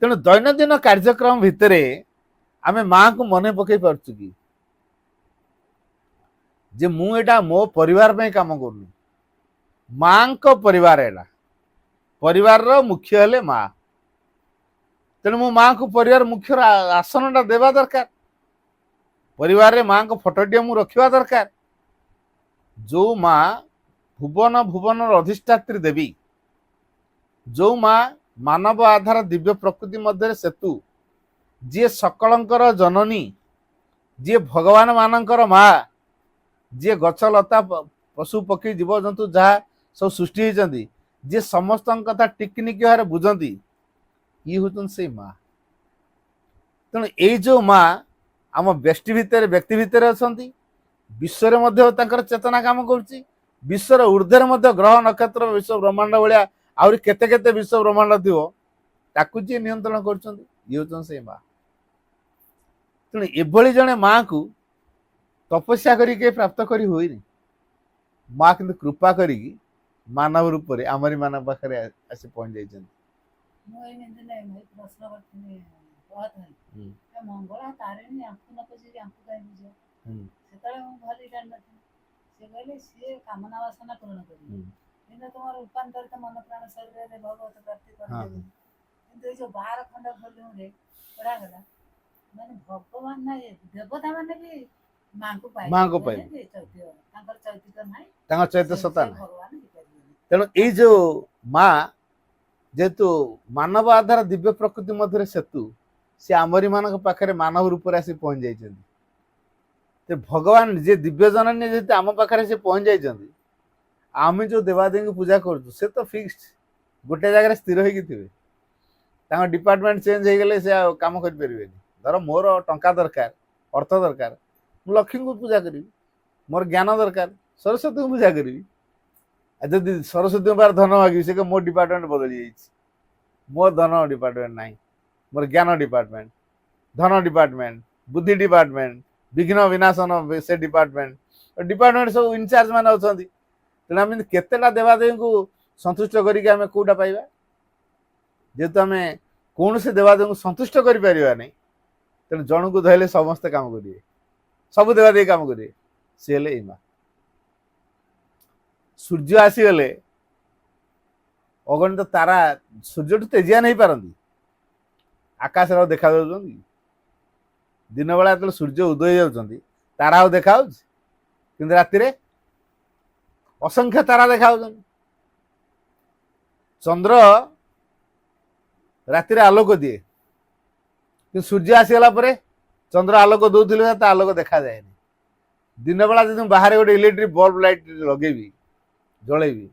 [SPEAKER 1] तेणु दैनंदिन कार्यक्रम भितर आमे माँ को मन पकई पार्छु कि जे मु एटा मो परिवार पे काम करनी माँ को परिवार एटा परिवार रो मुख्य हेले माँ तेणु मो माँ को परिवार मुख्य आसनटा देवा दरकार परिवार रे माँ को फोटोटी मु रखिवा दरकार जो माँ भुवन भुवन अधिष्ठात्री देवी जो माँ मानव आधार दिव्य प्रकृति मध्य सेतु जी सकलंकर जननी जी भगवान मानकर माँ जी गछ लता पशु पक्षी जीव जंतु जहाँ सब सृष्टि होती जी समस्त कथा टिकनिक भाव बुझती ये हूँ से माँ तेणु ये जो माँ आम व्यक्ति भितर अच्छा विश्व चेतना काम कर विश्वर ऊर्ध्वर ग्रह नक्षत्र विश्व ब्रह्मांड भाया आहरी केते केते विश्व ब्रह्मांड थी ताकू जी नियंत्रण कर से माँ तेणु एभली जड़े माँ को तपस्या करके प्राप्त करी हुई माँ किंतु कृपा करी मानव रूप से आमरी मानव पाखे आसी पहुंच जाइए
[SPEAKER 2] मंगला तारिणी आंकु न पची आंकु काई बुझो सेतले हम भली जान नथि से कहले से कामना वासना पूर्ण करी किंतु तुम्हार रूपांतरित मन प्राण शरीर रे भगवत प्राप्ति कर देबे किंतु जो 12 खंड भोल्यूम रे पढ़ा गला माने भगवान ना देवता माने भी मां को पाए चैत्य तांकर चैत्य तो नाही तांकर चैत्य सता भगवान
[SPEAKER 1] ତେଣୁ ଏଇ ଯୋଉ ମା ଯେହେତୁ ମାନବ ଆଧାର ଦିବ୍ୟ ପ୍ରକୃତି ମଧ୍ୟରେ ସେତୁ, ସେ ଆମରି ମାନଙ୍କ ପାଖରେ ମାନବ ରୂପରେ ଆସି ପହଞ୍ଚି ଯାଇଛନ୍ତି। ତ ଭଗବାନ ଯେ ଦିବ୍ୟ ଜନନୀ ଯେହେତୁ ଆମ ପାଖରେ ସେ ପହଞ୍ଚି ଯାଇଛନ୍ତି, ଆମେ ଯୋଉ ଦେବାଦେବୀଙ୍କୁ ପୂଜା କରୁଛୁ ସେ ତ ଫିକ୍ସଡ ଗୋଟେ ଜାଗାରେ ସ୍ଥିର ହେଇକି ଥିବେ। ତାଙ୍କ ଡିପାର୍ଟମେଣ୍ଟ ଚେଞ୍ଜ ହେଇଗଲେ ସେ ଆଉ କାମ କରିପାରିବେନି। ଧର ମୋର ଟଙ୍କା ଦରକାର, ଅର୍ଥ ଦରକାର, ମୁଁ ଲକ୍ଷ୍ମୀଙ୍କୁ ପୂଜା କରିବି। ମୋର ଜ୍ଞାନ ଦରକାର, ସରସ୍ୱତୀଙ୍କୁ ପୂଜା କରିବି। ଆଉ ଯଦି ସରସ୍ୱତୀଙ୍କ ପାଖରେ ଧନ ମାଗିବି, ସେ ମୋ ଡିପାର୍ଟମେଣ୍ଟ ବଦଳି ଯାଇଛି, ମୋ ଧନ ଡିପାର୍ଟମେଣ୍ଟ ନାହିଁ, ମୋର ଜ୍ଞାନ ଡିପାର୍ଟମେଣ୍ଟ, ଧନ ଡିପାର୍ଟମେଣ୍ଟ, ବୁଦ୍ଧି ଡିପାର୍ଟମେଣ୍ଟ, ବିଘ୍ନ ବିନାଶନ ସେ ଡିପାର୍ଟମେଣ୍ଟ, ଡିପାର୍ଟମେଣ୍ଟ ସବୁ ଇନଚାର୍ଜ ମାନେ ଅଛନ୍ତି। ତେଣୁ ଆମେ କେତେଟା ଦେବାଦେବୀଙ୍କୁ ସନ୍ତୁଷ୍ଟ କରିକି ଆମେ କୋଉଟା ପାଇବା? ଯେହେତୁ ଆମେ କୌଣସି ଦେବାଦେବୀଙ୍କୁ ସନ୍ତୁଷ୍ଟ କରିପାରିବା ନାହିଁ, ତେଣୁ ଜଣକୁ ଧଇଲେ ସମସ୍ତେ କାମ କରିବେ, ସବୁ ଦେବାଦେବୀ କାମ କରିବେ। ସେ ହେଲେ ଏଇ ମା। ସୂର୍ଯ୍ୟ ଆସିଗଲେ ଅଗଣିତ ତାରା ସୂର୍ଯ୍ୟଠୁ ତେଜିଆନ ହେଇପାରନ୍ତି, ଆକାଶରେ ଆଉ ଦେଖା ଯାଉଛନ୍ତି? ଦିନ ବେଳା ଯେତେବେଳେ ସୂର୍ଯ୍ୟ ଉଦୟ ହେଇଯାଉଛନ୍ତି ତାରା ଆଉ ଦେଖାଯାଉଛି? କିନ୍ତୁ ରାତିରେ ଅସଂଖ୍ୟ ତାରା ଦେଖାଯାଉଛନ୍ତି। ଚନ୍ଦ୍ର ରାତିରେ ଆଲୋକ ଦିଏ, କିନ୍ତୁ ସୂର୍ଯ୍ୟ ଆସିଗଲା ପରେ ଚନ୍ଦ୍ର ଆଲୋକ ଦଉଥିଲେ ତା ଆଲୋକ ଦେଖାଯାଏନି। ଦିନ ବେଳା ଯଦି ମୁଁ ବାହାରେ ଗୋଟେ ଇଲେକ୍ଟ୍ରିକ ବଲ୍ବ ଲାଇଟ୍ ଲଗେଇବି, ଜଳେଇବି,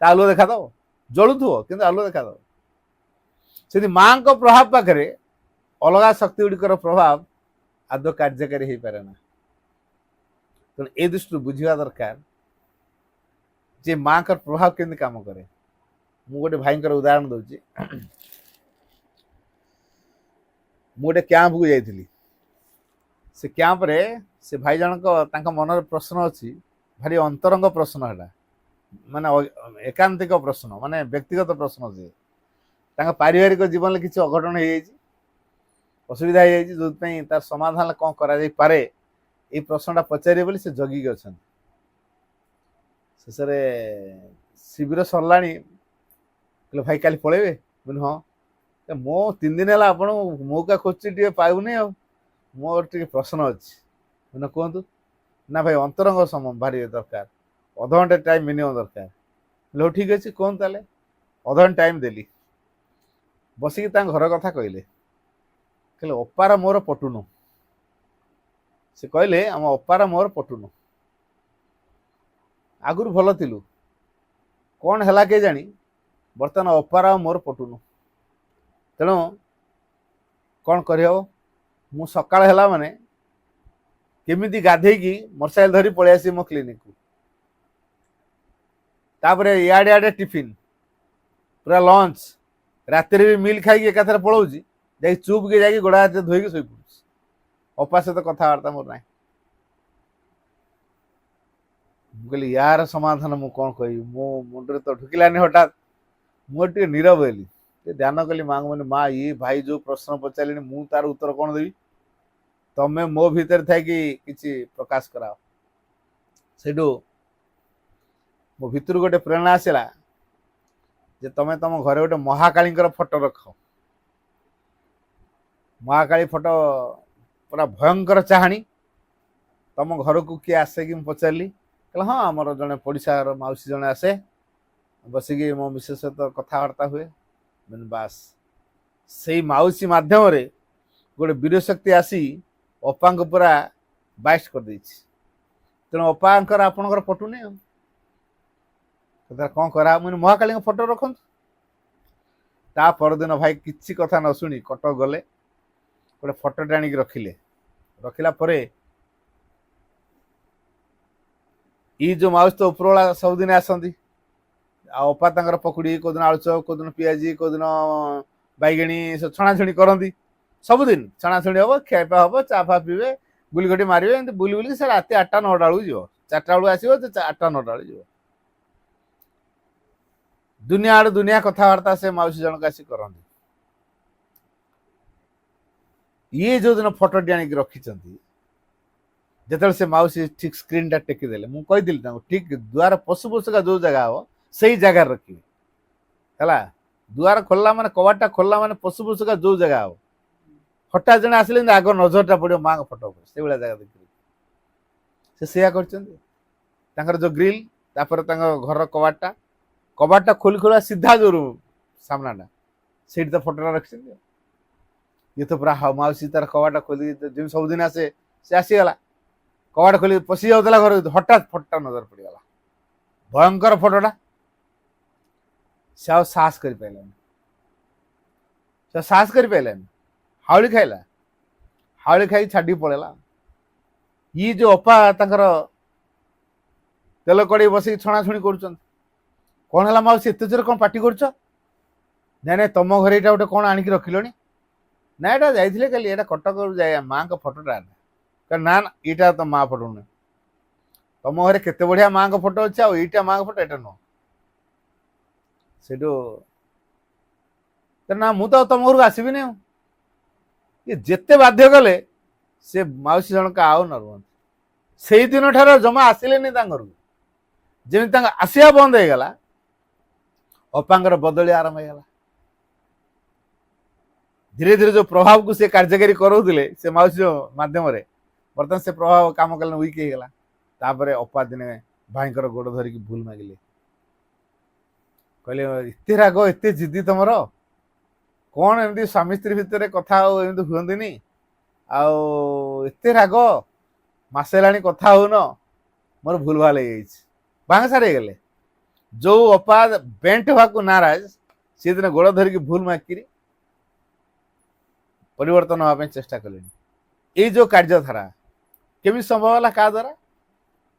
[SPEAKER 1] ତା ଆଲୁଅ ଦେଖାଦବ? ଜଳୁଥିବ କିନ୍ତୁ ଆଲୁଅ ଦେଖାଦବ। ସେଠି ମାଙ୍କ ପ୍ରଭାବ ପାଖରେ ଅଲଗା ଶକ୍ତି ଗୁଡ଼ିକର ପ୍ରଭାବ ଆଦୌ କାର୍ଯ୍ୟକାରୀ ହେଇପାରେ ନା। ତେଣୁ ଏ ଦୃଷ୍ଟିରୁ ବୁଝିବା ଦରକାର ଯେ ମାଙ୍କର ପ୍ରଭାବ କେମିତି କାମ କରେ। ମୁଁ ଗୋଟେ ଭାଇଙ୍କର ଉଦାହରଣ ଦଉଛି। ମୁଁ ଗୋଟେ କ୍ୟାମ୍ପକୁ ଯାଇଥିଲି। ସେ କ୍ୟାମ୍ପରେ ସେ ଭାଇ ଜଣଙ୍କ ତାଙ୍କ ମନରେ ପ୍ରଶ୍ନ ଅଛି, ଭାରି ଅନ୍ତରଙ୍ଗ ପ୍ରଶ୍ନ ହେଲା, ମାନେ ଏକାନ୍ତିକ ପ୍ରଶ୍ନ, ମାନେ ବ୍ୟକ୍ତିଗତ ପ୍ରଶ୍ନ। ସେ ତାଙ୍କ ପାରିବାରିକ ଜୀବନରେ କିଛି ଅଘଟଣ ହେଇଯାଇଛି, ଅସୁବିଧା ହେଇଯାଇଛି, ଯୋଉଥିପାଇଁ ତାର ସମାଧାନ କଣ କରାଯାଇପାରେ ଏଇ ପ୍ରଶ୍ନଟା ପଚାରିବେ ବୋଲି ସେ ଜଗିକି ଅଛନ୍ତି। ଶେଷରେ ଶିବିର ସରିଲାଣି, କହିଲେ ଭାଇ କାଲି ପଳେଇବେ? କହିଲି ହଁ। ମୁଁ 3 ଦିନ ହେଲା ଆପଣ ମୌକା ଖୋଜୁଛି, ଟିକେ ପାଉନି, ଆଉ ମୋର ଟିକେ ପ୍ରଶ୍ନ ଅଛି। ମାନେ କୁହନ୍ତୁ। ନା ଭାଇ ଅନ୍ତରଙ୍ଗ ଭାରି ଦରକାର, ଅଧଘଣ୍ଟେ ଟାଇମ ମିନିମମ୍ ଦରକାର। ହଉ ଠିକ ଅଛି, କୁହନ୍ତୁ ତାହେଲେ। ଅଧଘଣ୍ଟେ ଟାଇମ ଦେଲି, ବସିକି ତାଙ୍କ ଘର କଥା କହିଲେ। କହିଲେ ଅପାର ମୋର ପଟୁନୁ। ସେ କହିଲେ ଆମ ଅପାର ମୋର ପଟୁନୁ, ଆଗରୁ ଭଲ ଥିଲୁ, କଣ ହେଲା କେଜାଣି ବର୍ତ୍ତମାନ ଅପାର ଆଉ ମୋର ପଟୁନୁ। ତେଣୁ କଣ କରିହବ? ମୁଁ ସକାଳ ହେଲା ମାନେ କେମିତି ଗାଧେଇକି ମୋଟରସାଇକେଲ ଧରି ପଳେଇ ଆସିବି ମୋ କ୍ଲିନିକକୁ। ତାପରେ ଇଆଡେ ଇଆଡେ ଟିଫିନ, ପୁରା ଲଞ୍ଚ, ରାତିରେ ବି ମିଲ୍ ଖାଇକି ଏକାଥରେ ପଳଉଛି, ଯାଇକି ଚୁପ୍ ଯାଇକି ଗୋଡ ହାତ ଧୋଇକି ଶୋଇ ପଡୁଛି। ଅପା ସହିତ କଥାବାର୍ତ୍ତା ମୋର ନାହିଁ। ମୁଁ କହିଲି ୟାର ସମାଧାନ ମୁଁ କଣ କହିବି? ମୋ ମୁଣ୍ଡରେ ତ ଢୁକିଲାନି। ହଠାତ୍ ମୁଁ ଟିକେ ନୀରବ ହେଲି, ଧ୍ୟାନ କଲି ମାଙ୍କୁ। ମାନେ ମା, ଇଏ ଭାଇ ଯୋଉ ପ୍ରଶ୍ନ ପଚାରିଲେଣି ମୁଁ ତାର ଉତ୍ତର କଣ ଦେବି? ତମେ ମୋ ଭିତରେ ଥାଇକି କିଛି ପ୍ରକାଶ କରାଅ। ସେଇଠୁ ମୋ ଭିତରୁ ଗୋଟେ ପ୍ରେରଣା ଆସିଲା ଯେ ତମେ ତମ ଘରେ ଗୋଟେ ମହାକାଳୀଙ୍କର ଫଟୋ ରଖ। ମହାକାଳୀ ଫଟୋ ପୁରା ଭୟଙ୍କର ଚାହାଣୀ। ତମ ଘରକୁ କିଏ ଆସେ କି ମୁଁ ପଚାରିଲି। କହିଲେ ହଁ, ଆମର ଜଣେ ପଡ଼ିଶାର ମାଉସୀ ଜଣେ ଆସେ, ବସିକି ମୋ ମିସେସ୍ ସହିତ କଥାବାର୍ତ୍ତା ହୁଏ। ବାସ୍, ସେଇ ମାଉସୀ ମାଧ୍ୟମରେ ଗୋଟେ ବୀର ଶକ୍ତି ଆସି ଅପାଙ୍କୁ ପୁରା ବାଇଷ୍ଟ କରିଦେଇଛି। ତେଣୁ ଅପାଙ୍କର ଆପଣଙ୍କର ପଟୁନି, ଆଉ କଣ କରା? ମୁଁ ମହାକାଳୀଙ୍କ ଫଟୋ ରଖନ୍ତୁ। ତା ପରଦିନ ଭାଇ କିଛି କଥା ନ ଶୁଣି କଟକ ଗଲେ, ଗୋଟେ ଫଟୋଟେ ଆଣିକି ରଖିଲେ। ରଖିଲା ପରେ ଇ ଯୋଉ ମାଉସୀ ତ ଉପରବେଳା ସବୁଦିନ ଆସନ୍ତି, ଆଉ ଅପା ତାଙ୍କର ପକୁଡି, କୋଉଦିନ ଆଳୁଚପ, କୋଉଦିନ ପିଆଜି, କୋଉଦିନ ବାଇଗିଣୀ, ଛଣାଛଣି କରନ୍ତି। ସବୁଦିନ ଛଣାଛଣି ହବ, ଖିଆପିଆ ହବ, ଚା ଫା ପିଇବେ, ଗୁଲିଘଟି ମାରିବେ। ଏମିତି ବୁଲି ବୁଲିକି ସେ ରାତି 8ଟା 9ଟା ବେଳକୁ ଯିବ। 4ଟା ବେଳକୁ ଆସିବ, 8ଟା 9ଟା ବେଳକୁ ଯିବ। ଦୁନିଆ ଆଡୁ ଦୁନିଆ କଥାବାର୍ତ୍ତା ସେ ମାଉସୀ ଜଣକ ଆସି କରନ୍ତି। ଇଏ ଯୋଉଦିନ ଫଟୋଟି ଆଣିକି ରଖିଛନ୍ତି, ଯେତେବେଳେ ସେ ମାଉସୀ ଠିକ ସ୍କ୍ରିନ୍ ଟା ଟେକିଦେଲେ, ମୁଁ କହିଥିଲି ତାଙ୍କୁ ଠିକ ଦୁଆର ପଶୁ ପଶୁକା ଯୋଉ ଜାଗା ହବ ସେଇ ଜାଗାରେ ରଖିବେ ହେଲା। ଦୁଆର ଖୋଲିଲା ମାନେ, କବାଟଟା ଖୋଲିଲା ମାନେ ପଶୁ ପଶୁକା ଯୋଉ ଜାଗା ହବ, ହଠାତ୍ ଜଣେ ଆସିଲେ ଆଗ ନଜରଟା ପଡିବ ମାଙ୍କ ଫଟୋ ଉପରେ, ସେଇଭଳିଆ ଜାଗା ଦେଖିବେ। ସେ ସେଇଆ କରିଛନ୍ତି। ତାଙ୍କର ଯୋଉ ଗ୍ରିଲ, ତାପରେ ତାଙ୍କ ଘରର କବାଟଟା कबाटा खोली खोला सीधा जो रूम सामनाटा से फटोटा रखी ये तो पूरा माउसी तार कबाटा खोली जिन सबुदिन आसे से आसीगला कबाटा खोली पशि जाऊला घर हठात फटोटा नजर पड़गला भयंकर फटोटा से साहस कर पाइलानी से साहस कर पाइलानी हावली खाइला हावली खाई छाड़ी पड़ेला ये जो अपा तांकर तेल कड़े बस छणाछुणी कर कौन है माउसी एत जोर कौन पार्टी कर ना तुम घर यहाँ गोटे कौन आणिक रखिल ना यहाँ जाइए कल यहाँ कटक जाए माँ का फटोटा ना ना यहाँ तो माँ फटो नुह तुम घर केते बढ़िया माँ का फटो अच्छे आईटा माँ का फटो यहाँ नुह से ना मु तो तुम घर को आसबि नहीं ये जिते बाध्य कले से माउसी जनक आउ न रुहत से दिन ठार जमा आसिले घर को जमी आसिया बंद हो गला अपांगर बदली आरंभ हो धीरे धीरे जो प्रभाव को से कार्यकारी करोले से माउसी मध्यम बर्तमान से प्रभाव काम कल वीक होगा तापर अपा दिने भाईकर गोड़ धरिकी भूल मागिले कहले एते राग एते जिद्दी तुमर कौन एमती स्वामी स्त्री भितर कथा हुंदी आते राग मसे ला कथा होन मोर भूल भाल हो बांगसार गले जो अपा बेंट हवा नाराज सी दिन गोड़ धरिकी भूल मागिकी परिवर्तन होगा चेष्टा कले ये जो कार्यधारा केमी संभव है क्या द्वारा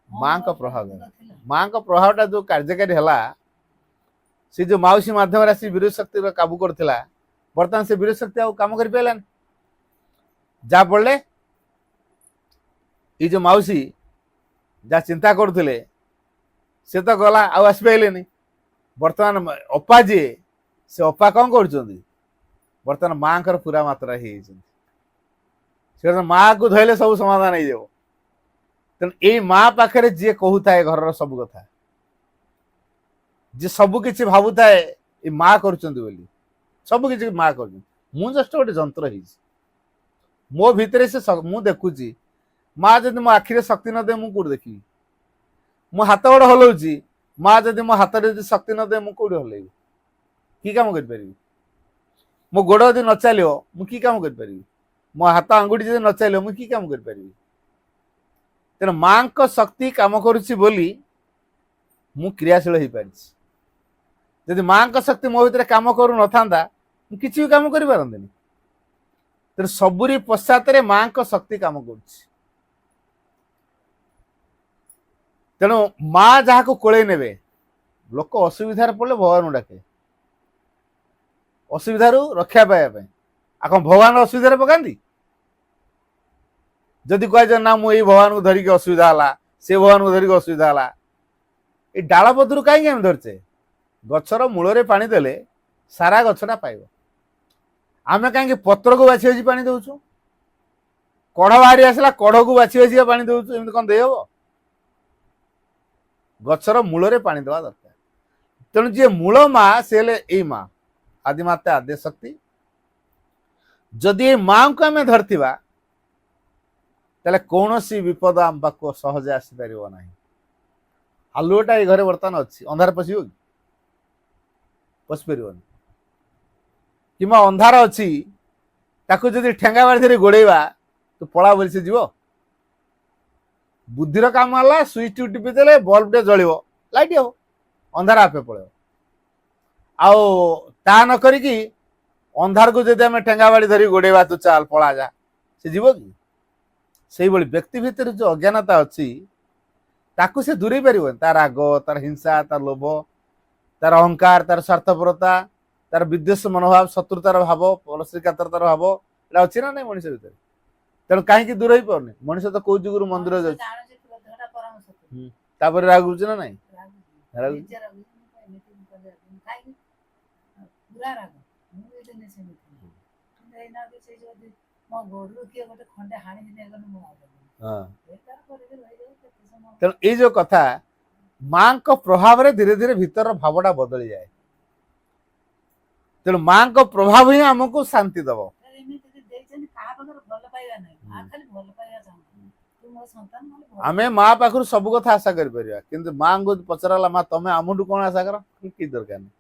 [SPEAKER 1] माँ का प्रभाव द्वारा माँ का प्रभावटा जो कार्यकारी है सी जो माउसी मध्यम आसी विरोध शक्ति काबू करथिला बर्तमान से विरोध शक्ति काम कर पारान जहाँ पड़े ये जो माउसी जहाँ चिंता करुले से तो गला आस पारे बर्तमान अपा जी से अपा कौन कर बर्तमान माँ कर पूरा मात्रा माँ को धरले सब समाधान हो जाओ तेणु ये माँ पाखे जी कहूए घर सब कथा जी सब किसी भावुए ये माँ कर सब किसी माँ कर मु जस्ट गोटे जंत्र मो भितर से मु देखुची माँ जब मो आखिरे शक्ति न दे मुझे देखी मो हाथ गोड़ हलाऊँ माँ जब मो हाथ शक्ति न दे मुझे हल्लैबी कि कम कर मो गोड़ यदि न चलो मुझे कम कर मो हाथ आंगुठी जब न चलो मुझे कम कर तेना माँ को शक्ति कम करुच्ची बोली मु क्रियाशील हो पारि जदि माँ को शक्ति मो भीतर कम करू न था किसी भी कम कर पारंतनी तेरे सबुरी पश्चात माँ को शक्ति कम कर तेणु माँ जहाँ को कोले ने लोक असुविधार पड़े भगवान डाके असुविधार रक्षा पाइबा आ कौन भगवान असुविधार पकाती जदि कह ना मुझे भगवान को धरिकी असुविधा है से भगवान को धरिकी असुविधा है ये डाल पत्र कहीं आम धरचे गचर मूल पानी देले सारा गछटा पाइब आम कहीं पत्र को बाछी बाछी पानी दौचु कढ़ बाहरी आसला कढ़ को बाछी बाछी पानी दौचु एमती कौन दे हम गचर मूल पानी देवा दरकार तेणु जी मूल माँ से यही माँ आदिमाता आद्य शक्ति जदि ये माँ को आम धरथिबा ताले कौन सी विपद आम पाक सहजे आसीपर ना आलुटा ये घरे बर्तमान अच्छी अंधार पशिब कि पशिपर कि अंधार अच्छी ताकू जदि ठेंगा बाड़ी धरी गोड़ेबा तो पड़ा बोली से जीव बुद्धिर काम है स्विच टिपी देले बल्ब टे जल लाइट हम अंधार आपे पड़े आ न करी अंधार को जब आम ठेंगा बाड़ी धरी गोड़ेबा तो चाल पड़ा जा से जीव कि से व्यक्ति भितर जो अज्ञानता अच्छी ताकू से दूरे पार तार राग तार हिंसा तार लोभ तार अहंकार तार स्वार्थपरता तार विद्वेष मनोभाव शत्रुतार भाव परश्रीकातरतार भाव ये अच्छी ना नहीं मनुष्य भितर तेणु कहीं दूर हो पारे मनुष्य तो कौ जुगुरु मंदिर जापर रागुच ना नहीं तेणु ये जो कथा माँ को प्रभाव रे धीरे धीरे भीतर भावटा बदली जाए तेणु माँ को प्रभाव ही आमको शांति दब
[SPEAKER 2] ମୋର ସନ୍ତାନ ନହେଲେ ଭଲ।
[SPEAKER 1] ଆମେ ମା ପାଖରୁ ସବୁ କଥା ଆଶା କରିପାରିବା, କିନ୍ତୁ ମାଙ୍କୁ ପଚରାଲା ମା ତମେ ଆମଠୁ କଣ ଆଶା କର, କି ଦରକାର ନାହିଁ,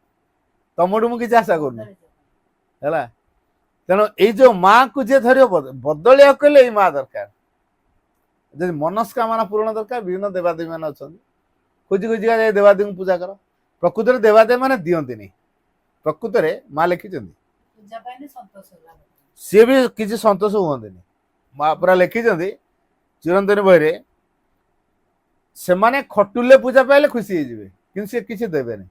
[SPEAKER 1] ତମଠୁ ମୁଁ କିଛି ଆଶା କରୁନି ହେଲା। ତେଣୁ ଏଇ ଯୋଉ ମାକୁ ଯିଏ ଧରିବ ବଦଳିବାକୁ କହିଲେ ଏଇ ମା ଦରକାର। ଯଦି ମନସ୍କାମନା ପୂରଣ ଦରକାର, ବିଭିନ୍ନ ଦେବାଦେବୀ ମାନେ ଅଛନ୍ତି, ଖୋଜି ଖୋଜିକା ଯାଇ ଦେବାଦେବୀଙ୍କୁ ପୂଜା କର। ପ୍ରକୃତରେ ଦେବାଦେବୀ ମାନେ ଦିଅନ୍ତିନି, ପ୍ରକୃତରେ ମା ଲେଖିଛନ୍ତି
[SPEAKER 2] ପୂଜା ପାଇଲେ ସନ୍ତୋଷ ଲାଭ।
[SPEAKER 1] ସିଏ ବି କିଛି ସନ୍ତୋଷ ହୁଅନ୍ତିନି। ମା ପୁରା ଲେଖିଛନ୍ତି ଚିରନ୍ତନ ବହିରେ, ସେମାନେ ଖଟୁଲେ ପୂଜା ପାଇଲେ ଖୁସି ହେଇଯିବେ, କିନ୍ତୁ ସେ କିଛି ଦେବେନି।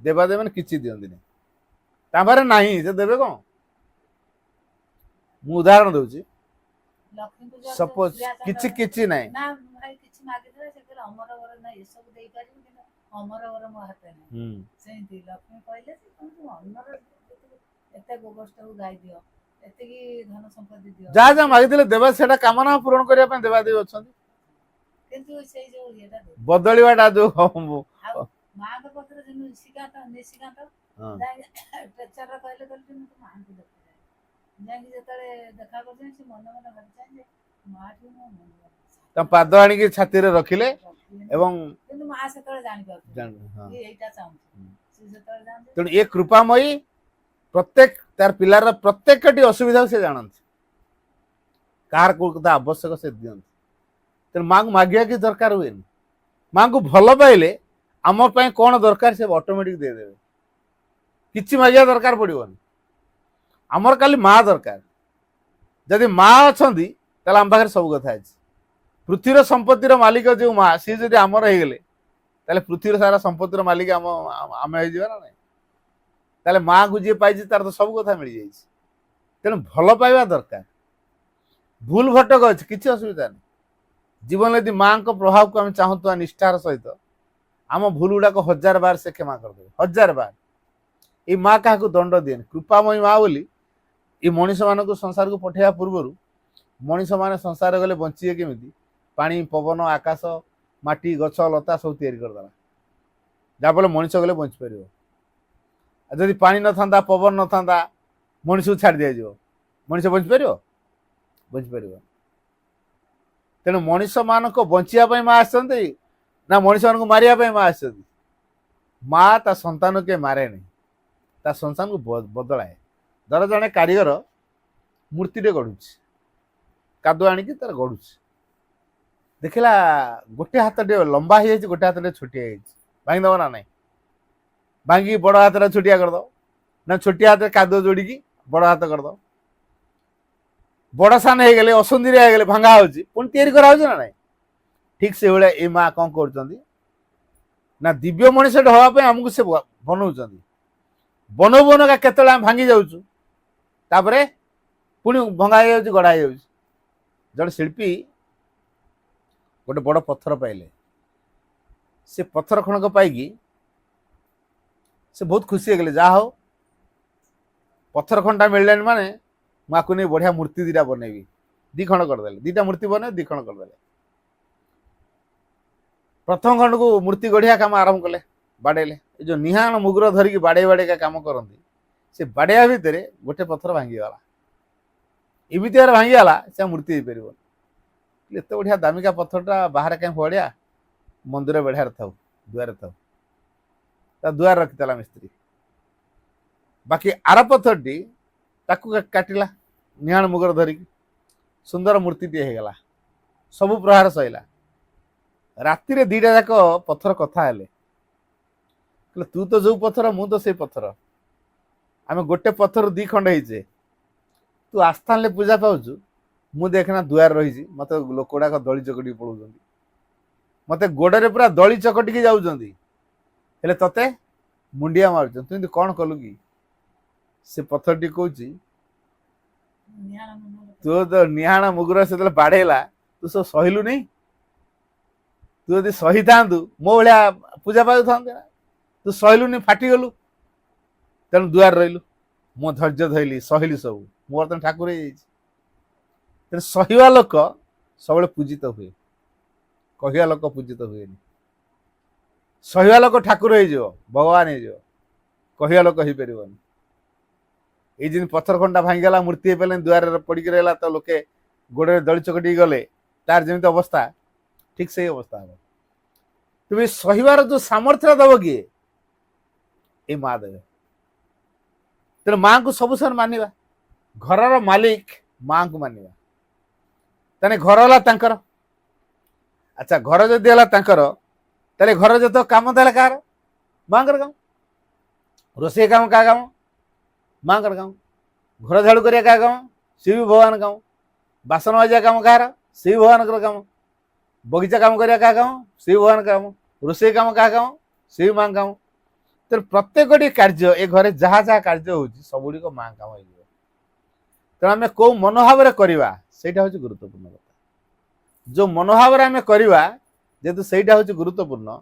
[SPEAKER 1] ଦେବାଦେବୀ ମାନେ କିଛି ଦିଅନ୍ତିନି, ତା ପାଖରେ ନାହିଁ, ସେ ଦେବେ କଣ? ମୁଁ ଉଦାହରଣ ଦଉଛି,
[SPEAKER 2] ଲକ୍ଷ୍ମୀ ପୂଜା
[SPEAKER 1] ସପୋଜ କିଛି କିଛି ନାହିଁ,
[SPEAKER 2] ନା ଭାଇ କିଛି ମାଗିଦେଲେ ସେ କହିଲେ ଅମର ଘର ନାହିଁ, ଏସବୁ ଦେଇପାରିବୁ କିନ୍ତୁ ଅମର ଘର ମୋ ହାତରେ ନାହିଁ। ସେମିତି ଲକ୍ଷ୍ମୀ କହିଲେ ଯେ ତମକୁ ଅମର ଏତେ ଗୋବର୍ଷକୁ ଗାଇ ଦିଅ, ଏତିକି ଧନ ସମ୍ପତ୍ତି ଦିଅ,
[SPEAKER 1] ଯାହା ଯାହା ମାଗିଥିଲେ ଦେବା, ସେଟା କାମନା ପୂରଣ କରିବା ପାଇଁ ଦେବାଦେବୀ ଅଛନ୍ତି।
[SPEAKER 2] କିନ୍ତୁ ସେଇ ଯୋଉ ଇଏଟା
[SPEAKER 1] ବଦଳିବାଟା ଯୋଉ
[SPEAKER 2] ଆଉ ମାଙ୍କ ପାଖରେ ଯୋଉ ନିଶିକାନ୍ତ ଟ୍ରେଚର କହିଲେ ମୁଁ ତ ମାଙ୍କୁ ଦେଖାଯାଏ, ଯାଇକି ଯେତେବେଳେ ଦେଖା କରୁଛନ୍ତି ସେ ମନେ ମନେ ଭାବିଥାଏ ଯେ ମାଠି ମୋ ମନ
[SPEAKER 1] ତା ପାଦ ଆଣିକି ଛାତିରେ ରଖିଲେ ଏବଂ
[SPEAKER 2] କିନ୍ତୁ ମା ସେତେବେଳେ ଜାଣିପାରୁଛନ୍ତି ଏଇଟା ଚାହୁଁଛି, ସେ ସେତେବେଳେ ଜାଣନ୍ତି।
[SPEAKER 1] ତେଣୁ ଏ କୃପାମୟୀ ପ୍ରତ୍ୟେକ ତାର ପିଲାର ପ୍ରତ୍ୟେକଟି ଅସୁବିଧାକୁ ସେ ଜାଣନ୍ତି, କାହାର କୋଉ ଆବଶ୍ୟକ ସେ ଦିଅନ୍ତି। ତେଣୁ ମାଙ୍କୁ ମାଗିବା କିଛି ଦରକାର ହୁଏନି। ମାଙ୍କୁ ଭଲ ପାଇଲେ ଆମ ପାଇଁ କଣ ଦରକାର ସେ ଅଟୋମେଟିକ ଦେଇଦେବେ, କିଛି ମାଗିବା ଦରକାର ପଡିବନି। ଆମର ଖାଲି ମା ଦରକାର। ଯଦି ମା ଅଛନ୍ତି ତାହେଲେ ଆମ ପାଖରେ ସବୁ କଥା ଅଛି। ପୃଥିବୀର ସମ୍ପତ୍ତିର ମାଲିକ ଯେଉଁ ମା, ସିଏ ଯଦି ଆମର ହେଇଗଲେ ତାହେଲେ ପୃଥିବୀର ସାରା ସମ୍ପତ୍ତିର ମାଲିକ ଆମେ ହେଇଯିବା ନା ନାଇଁ? ତାହେଲେ ମାକୁ ଯିଏ ପାଇଛି ତାର ତ ସବୁ କଥା ମିଳିଯାଇଛି। ତେଣୁ ଭଲ ପାଇବା ଦରକାର। ଭୁଲ ଭଟକ ଅଛି, କିଛି ଅସୁବିଧା ନାହିଁ। ଜୀବନରେ ଯଦି ମାଙ୍କ ପ୍ରଭାବକୁ ଆମେ ଚାହୁଁଥିବା ନିଷ୍ଠାର ସହିତ, ଆମ ଭୁଲ ଗୁଡାକ 1000 ବାର ସେ କ୍ଷମା କରିଦେବେ, 1000 ବାର। ଏଇ ମା କାହାକୁ ଦଣ୍ଡ ଦିଏନି, କୃପାମୟୀ ମା ବୋଲି। ଏ ମଣିଷ ମାନଙ୍କୁ ସଂସାରକୁ ପଠେଇବା ପୂର୍ବରୁ ମଣିଷ ମାନେ ସଂସାର ଗଲେ ବଞ୍ଚିବେ କେମିତି, ପାଣି ପବନ ଆକାଶ ମାଟି ଗଛ ଲତା ସବୁ ତିଆରି କରିଦେଲା, ଯାହାଫଳରେ ମଣିଷ ଗଲେ ବଞ୍ଚିପାରିବ। ଆଉ ଯଦି ପାଣି ନଥାନ୍ତା, ପବନ ନଥାନ୍ତା, ମଣିଷକୁ ଛାଡ଼ି ଦିଆଯିବ, ମଣିଷ ବଞ୍ଚିପାରିବ? ବଞ୍ଚିପାରିବ। ତେଣୁ ମଣିଷ ମାନଙ୍କ ବଞ୍ଚିବା ପାଇଁ ମା ଆସିଛନ୍ତି ନା ମଣିଷ ମାନଙ୍କୁ ମାରିବା ପାଇଁ ମା ଆସିଛନ୍ତି? ମା ତା ସନ୍ତାନକୁ କିଏ ମାରେନି, ତା ସଂସାରକୁ ବଦଳାଏ। ଧର ଜଣେ କାରିଗର ମୂର୍ତ୍ତିଟେ ଗଢୁଛି, କାଦୁଅ ଆଣିକି ତାର ଗଢୁଛି, ଦେଖିଲା ଗୋଟେ ହାତ ଟିକେ ଲମ୍ବା ହେଇଯାଇଛି, ଗୋଟେ ହାତ ଟିକେ ଛୋଟିଆ ହେଇଯାଇଛି, ଭାଙ୍ଗିଦବ ନା ନାଇଁ? ଭାଙ୍ଗିକି ବଡ ହାତଟା ଛୋଟିଆ କରିଦବ ନା ଛୋଟିଆ ହାତରେ କାଦୁଅ ଯୋଡିକି ବଡ ହାତ କରିଦବ? ବଡ ସାନ ହେଇଗଲେ ଅସୁନ୍ଦରିଆ ହେଇଗଲେ ଭାଙ୍ଗା ହଉଛି, ପୁଣି ତିଆରି କରାହଉଛି ନା ନାଇଁ? ଠିକ ସେଇଭଳିଆ ଏଇ ମା କଣ କରୁଛନ୍ତି ନା ଦିବ୍ୟ ମଣିଷଟେ ହବା ପାଇଁ ଆମକୁ ସେ ବନଉଛନ୍ତି। ବନଉ ବନକା କେତେବେଳେ ଆମେ ଭାଙ୍ଗି ଯାଉଛୁ, ତାପରେ ପୁଣି ଭଙ୍ଗା ହେଇଯାଉଛି, ଗଢା ହେଇଯାଉଛି। ଜଣେ ଶିଳ୍ପୀ ଗୋଟେ ବଡ ପଥର ପାଇଲେ, ସେ ପଥର ଖଣକ ପାଇକି ସେ ବହୁତ ଖୁସି ହେଇଗଲେ, ଯାହା ହଉ ପଥର ଖଣ୍ଡଟା ମିଳିଲାନି ମାନେ ମୁଁ ଆକୁ ନେଇ ବଢିଆ ମୂର୍ତ୍ତି ଦିଟା ବନେଇବି। 2 ଖଣ୍ଡ କରିଦେଲେ, 2ଟା ମୂର୍ତ୍ତି ବନେଇ 2 ଖଣ୍ଡ କରିଦେଲେ। ପ୍ରଥମ ଖଣ୍ଡକୁ ମୂର୍ତ୍ତି ଗଢିଆ କାମ ଆରମ୍ଭ କଲେ, ବାଡେଇଲେ। ଏ ଯୋଉ ନିହାଣ ମୁଗୁର ଧରିକି ବାଡେଇ ବାଡେଇକା କାମ କରନ୍ତି, ସେ ବାଡେଇବା ଭିତରେ ଗୋଟେ ପଥର ଭାଙ୍ଗିଗଲା। ଏମିତି ଭାବରେ ଭାଙ୍ଗିଗଲା ସେ ମୂର୍ତ୍ତି ହେଇପାରିବନି। ଏତେ ବଢିଆ ଦାମିକା ପଥରଟା ବାହାରେ କାହିଁ ପଡିଆ, ମନ୍ଦିର ବେଢାରେ ଥାଉ, ଦୁଆରେ ଥାଉ। ତା ଦୁଆର ରଖିଥିଲା ମିସ୍ତ୍ରୀ। ବାକି ଆର ପଥରଟି ତାକୁ କାଟିଲା ନିହାଣ ମୁଗର ଧରିକି, ସୁନ୍ଦର ମୂର୍ତ୍ତିଟିଏ ହେଇଗଲା। ସବୁ ପ୍ରହାର ସଇଲା। ରାତିରେ 2ଟା ଯାକ ପଥର କଥା ହେଲେ, ତୁ ତ ଯୋଉ ପଥର, ମୁଁ ତ ସେଇ ପଥର, ଆମେ ଗୋଟେ ପଥର 2 ଖଣ୍ଡ ହେଇଛେ। ତୁ ଆସ୍ଥାନରେ ପୂଜା ପାଉଛୁ, ମୁଁ ଦେଖନା ଦୁଆର ରହିଛି, ମତେ ଲୋକ ଗୁଡାକ ଦଳି ଚକଟିକି ପଳଉଛନ୍ତି, ମତେ ଗୋଡରେ ପୁରା ଦଳି ଚକଟିକି ଯାଉଛନ୍ତି, ହେଲେ ତତେ ମୁଣ୍ଡିଆ ମାରୁଛନ୍ତି। ତୁ ଏମିତି କଣ କଲୁ କି? ସେ ପଥରଟି କହୁଛି, ତୁ ତ ନିହାଣ ମୁଗୁର ସେତେବେଳେ ବାଡେଇଲା, ତୁ ସବୁ ସହିଲୁ ନାଇଁ? ତୁ ଯଦି ସହିଥାନ୍ତୁ ମୋ ଭଳିଆ ପୂଜା ପାଉଥାନ୍ତୁ ନା, ତୁ ସହିଲୁନି, ଫାଟିଗଲୁ, ତେଣୁ ଦୁଆର ରହିଲୁ। ମୁଁ ଧୈର୍ଯ୍ୟ ଧଇଲି, ସହିଲି ସବୁ, ମୁଁ ବର୍ତ୍ତମାନ ଠାକୁର ହେଇଯାଇଛି। ତେଣୁ ସହିବା ଲୋକ ସବୁବେଳେ ପୂଜିତ ହୁଏ, କହିବା ଲୋକ ପୂଜିତ ହୁଏନି। ସହିବା ଲୋକ ଠାକୁର ହେଇଯିବ, ଭଗବାନ ହେଇଯିବ, କହିବା ଲୋକ ହେଇପାରିବନି। ଏଇ ଯେମିତି ପଥର ଖଣ୍ଡା ଭାଙ୍ଗିଗଲା, ମୂର୍ତ୍ତି ହେଇପାରିଲେନି, ଦୁଆରରେ ପଡିକି ରହିଲା, ତ ଲୋକେ ଗୋଡରେ ଦଳି ଚକଟିକି ଗଲେ, तार जमी अवस्था ठीक से अवस्था हम तुम्हें सहीबार जो सामर्थ्य दब किए ये माँ देवे तेणु माँ को सब समय मानिबा घर मालिक माँ को मानिबा ताने घर होला तांकर अच्छा घर जदि होला तांकर ताले घर जो काम देला कार माँ कर काम रोषे काम क्या काम माँ कर काम घर झाड़ू करिया क्या काम सी भी भगवान काम बासन माजिया काम कह सी भी भगवान कर काम बगीचा काम करिया क्या काम सी भी भगवान काम रोषे काम क्या काम सी भी माँ काम तो प्रत्येक कार्य ए घरे जहाँ जहाँ कार्य हो सब गुड़िक माँ काम हो तेणु आम कौ मनोभाव करवा सेटा हूँ गुरुत्वपूर्ण कथा जो मनोभाव आम करवा जेहेतु सेटा हूँ गुरुत्वपूर्ण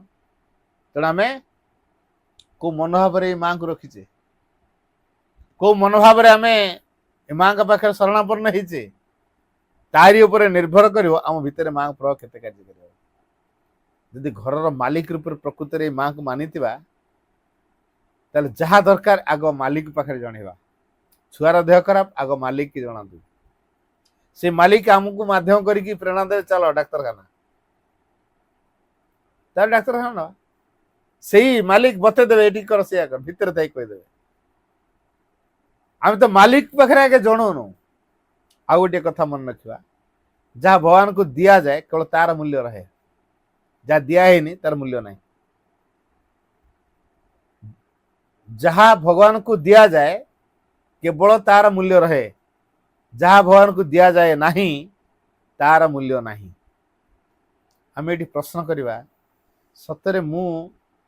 [SPEAKER 1] तेणु आम को मनोभाव माँ को रखीचे को मनोभाव आम माँ का पाखे शरणापन्न होचे तारी उपर निर्भर कर आम भितर माँ प्रभाव केते कार्य कर जदि घर मालिक रूप प्रकृत में माँ को मानिथिबा ताले जहाँ दरकार आग मालिक पाखे जनइबा छुआर देह खराब आग मालिक की जना से मालिक आमको माध्यम करके प्रेरणा दे चलो डाक्तरखाना तार डाक्तरखाना ना से मालिक बतेदेवे ये कर से कर भितर थी कहीदेवे आम तो मालिक पाखे आगे जनौनु आ गोटे कथा मन रखा जहाँ भगवान को दिया जाए केवल तार मूल्य रहे जहाँ दिया है तार मूल्य नहीं जहाँ भगवान को दिया जाए केवल तार मूल्य रहे जहाँ भगवान को दिया जाए नहीं तार मूल्य नहीं आम ये प्रश्न करवा सतरे मु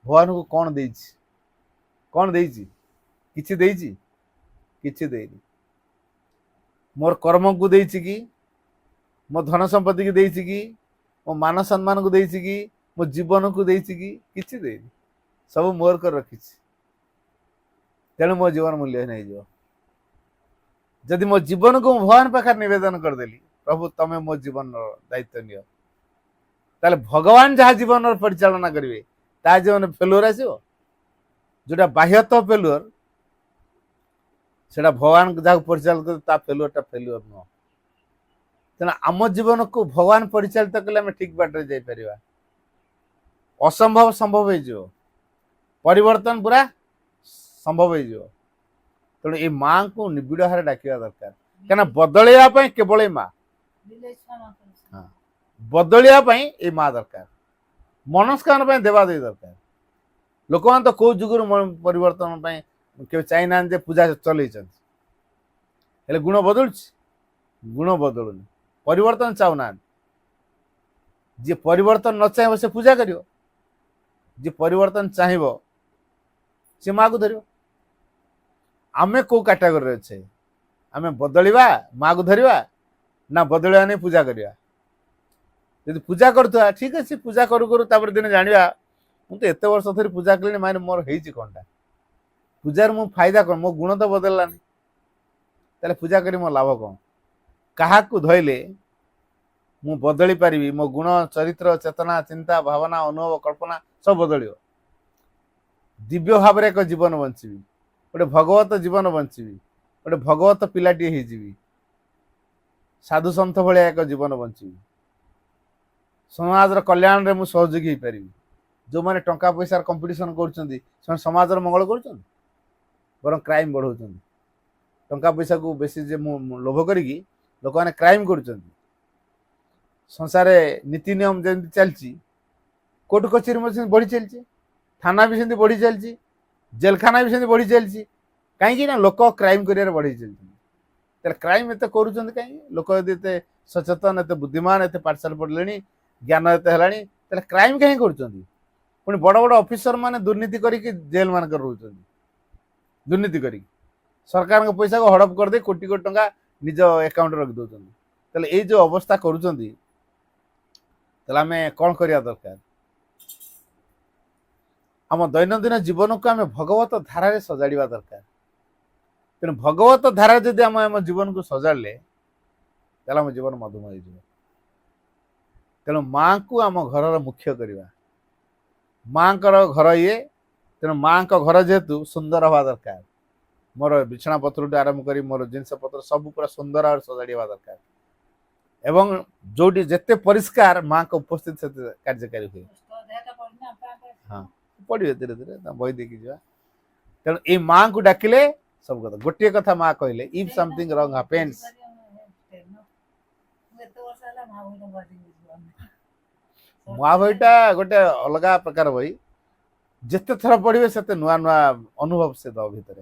[SPEAKER 1] भगवान को कौन देइछि कौन देइछि किछि देइछि किछि देइनि मोर कर्म को देइछि कि मो धन संपत्ति की देइछि कि मो मान सम्मान को देइछि कि मो जीवन को देइछि कि किछि देइनि सब मोर कर रखिछि तेणु मो जीवन मूल्य नहीं जो जदि मो जीवन को भगवान पाखे निवेदन करदेली प्रभु तमें मो जीवन दायित्व नियो ताले भगवान जहाँ जीवन परिचालना करेंगे ता जीवन फेलुअर आसो जोटा बाह्यत फेलुअर से भगवान जहाँ परिचालित कर फेलुअर फेलुअर नुह तेना आम जीवन को भगवान परिचालित कले आम ठीक बाटर जापर असंभव संभव हो परिवर्तन पूरा संभव हो तेणु ये माँ को निबिड़ हारे डाकिया दरकार क्या बदलैया केवल माँ हाँ बदलैया ये माँ दरकार मनस्कान देवा दे दरकार लोक मैंने तो कौ जुगर परिवर्तन के चाहना पूजा चल गुण बदलु गुण बदलुनि परिवर्तन चाहूना जी परिवर्तन न चाहे से पूजा कर जी परिवर्तन चाहब सी माँ को धर आमे को कैटेगरी अच्छे आमे बदलवा माँ को धरवा ना बदलवा नहीं पूजा करवा यदि पूजा करुवा ठीक अच्छे पूजा करू करू तापर दिन जाना मुझे एत वर्ष धरी पूजा कली माने मोर होती कौनटा पूजार मु फायदा कौन मो गुण तो बदललानी ताले पूजा करी मो लाभ कौन क्या धोइले मु बदली पारिबी मो गुण चरित्र चेतना चिंता भावना अनुभव कल्पना सब बदल दिव्य भाव एक जीवन बंचीबी गोटे भगवत जीवन बंचीबी गोटे भगवत पिलाटी होइजिबी साधु सन्थ भाया एक जीवन बंचीबी समाज कल्याण रे मु सहयोगी हो पारिबी जो माने टंका पैसा कंपटीशन करुछंती से समाज मंगल करुछंती बरं क्राइम बढ़ाउछंती टंका पैसा को बेसी जे लोभ करिकी लोक मैंने क्राइम करुछंती संसार नीति नियम जमी चलती कोर्ट कचेरी में बढ़ी चलती थाना भी सेमती बढ़ी चलती जेलखाना भी सेमती बढ़ी चलती कहीं लोक क्राइम कर बढ़ी चलती क्राइम एत कर कहीं लोक यदि सचेतन एत बुद्धिमान एत पाठशाला पढ़ले ज्ञान एत है क्राइम कहीं कर बड़ बड़ ऑफिसर माने दुर्नीति करके जेल मान रोच दुर्नीति कर सरकार पैसा को हड़प कर दे कोटी कोटी टंका निज अकाउंट रखी दौरान ये जो अवस्था करुँच आम कौन करवा दरकार आम दैनंदिन जीवन को आम भगवत धारा सजाड़ा दरकार तेणु भगवत धारा जदि आम जीवन को सजाड़े आम जीवन मधुमय हो तेणु माँ को आम घर मुख्य करवा माँ घर ये तेणु माँ घर जेहेतु सुंदर हवा दरकार मोर बिछना पत्र आरंभ कर मोर जिनस पत्र सब पूरा सुंदर और सजाड़ा दरकार एवं जोटी जिते परिष्कार माँ का उपस्थित से कार्यकारी हुए
[SPEAKER 2] କଷ୍ଟ ଦେହଟା ପଡ଼ିନା ଆପେ ଆପେ ଆସିବ।
[SPEAKER 1] हाँ पढ़िए धीरे धीरे बही देखी जा तेणु ये माँ को डाकिले सब कथा गोटे कथा माँ कहले इफ समथिंग रॉन्ग हैपेंस
[SPEAKER 2] ମୁଁ ଏତେ ବର୍ଷ ହେଲା ମା ବହିଟା ବାଜି ବୁଝିବ ଆମେ।
[SPEAKER 1] माँ बहीटा गोटे अलग प्रकार बही जिते थर पढ़े से नुआ नुआ अनुभव से दो भितर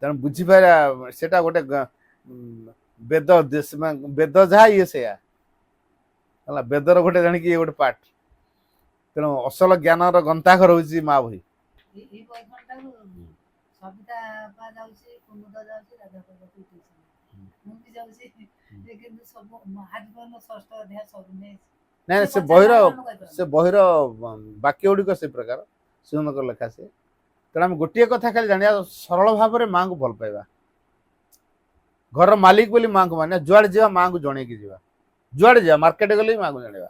[SPEAKER 1] तेणु बुझीपारा सेटा गोटे वेद वेद जहाँ ये से वेदर गोटे जानिक ये गोटे पार्ट तेणु असल ज्ञान गंताघर हूँ माँ बही
[SPEAKER 2] ଏଇ ବହି ଖଣ୍ଡଟାକୁ ସବିତା ଆପା ଯାଉଛି କୁମୁଦ ଯାଉଛି ରାଧା ପାଖକୁ ଟିଉସନ ମୁଁ ବି ଯାଉଛି ଯେ କିନ୍ତୁ ସବୁ ଆଜି ପର୍ଯ୍ୟନ୍ତ ଷଷ୍ଠ ଅଧ୍ୟାୟ ସରୁନି।
[SPEAKER 1] ନାଇଁ ସେ ବହିର ବାକ୍ୟ ଗୁଡିକ ସେ ପ୍ରକାର ସୁନ୍ଦର ଲେଖା ସେ ତେଣୁ ଆମେ ଗୋଟିଏ କଥା ଖାଲି ଜାଣିବା ସରଳ ଭାବରେ ମାଙ୍କୁ ଭଲ ପାଇବା ଘର ମାଲିକ ବୋଲି ମାଙ୍କୁ ମାନେ ଯୁଆଡେ ଯିବା ମାଙ୍କୁ ଜଣେଇକି ଯିବା ଯୁଆଡେ ଯିବା ମାର୍କେଟ ଗଲେ ବି ମାଙ୍କୁ ଜଣେଇବା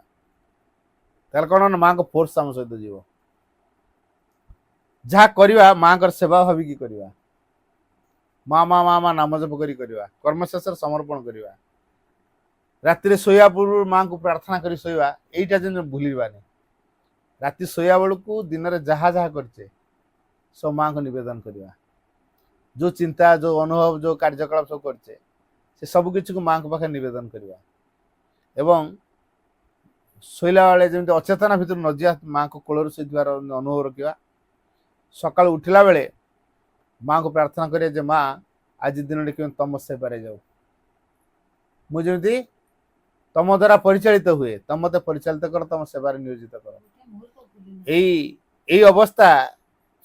[SPEAKER 1] ତାହେଲେ କଣ ନା ମାଙ୍କ ଫୋର୍ସ ଆମ ସହିତ ଯିବ ଯାହା କରିବା ମାଙ୍କର ସେବା ଭାବିକି କରିବା ମା ମା ମା ମା ନାମ ଜପ କରି କରିବା କର୍ମଶେଷରେ ସମର୍ପଣ କରିବା ରାତିରେ ଶୋଇବା ପୂର୍ବରୁ ମାଙ୍କୁ ପ୍ରାର୍ଥନା କରି ଶୋଇବା ଏଇଟା ଯେମିତି ଭୁଲିବାନି ରାତି ଶୋଇବା ବେଳକୁ ଦିନରେ ଯାହା ଯାହା କରିଛେ ସବୁ ମାଙ୍କୁ ନିବେଦନ କରିବା ଯୋଉ ଚିନ୍ତା ଯୋଉ ଅନୁଭବ ଯୋଉ କାର୍ଯ୍ୟକଳାପ ସବୁ କରିଛେ ସେ ସବୁ କିଛିକୁ ମାଙ୍କ ପାଖରେ ନିବେଦନ କରିବା ଏବଂ ଶୋଇଲା ବେଳେ ଯେମିତି ଅଚେତନା ଭିତରୁ ନ ଯିବା ମାଙ୍କ କୋଳରୁ ଶୋଇଥିବାର ଅନୁଭବ ରଖିବା ସକାଳୁ ଉଠିଲା ବେଳେ ମାଙ୍କୁ ପ୍ରାର୍ଥନା କରିବା ଯେ ମା ଆଜି ଦିନଟି କେମିତି ତମ ସେବାରେ ଯାଉ ମୁଁ ଯେମିତି ତମ ଦ୍ୱାରା ପରିଚାଳିତ ହୁଏ ତମ ମତେ ପରିଚାଳିତ କର ତମ ସେବାରେ ନିୟୋଜିତ କର ଏଇ ଅବସ୍ଥା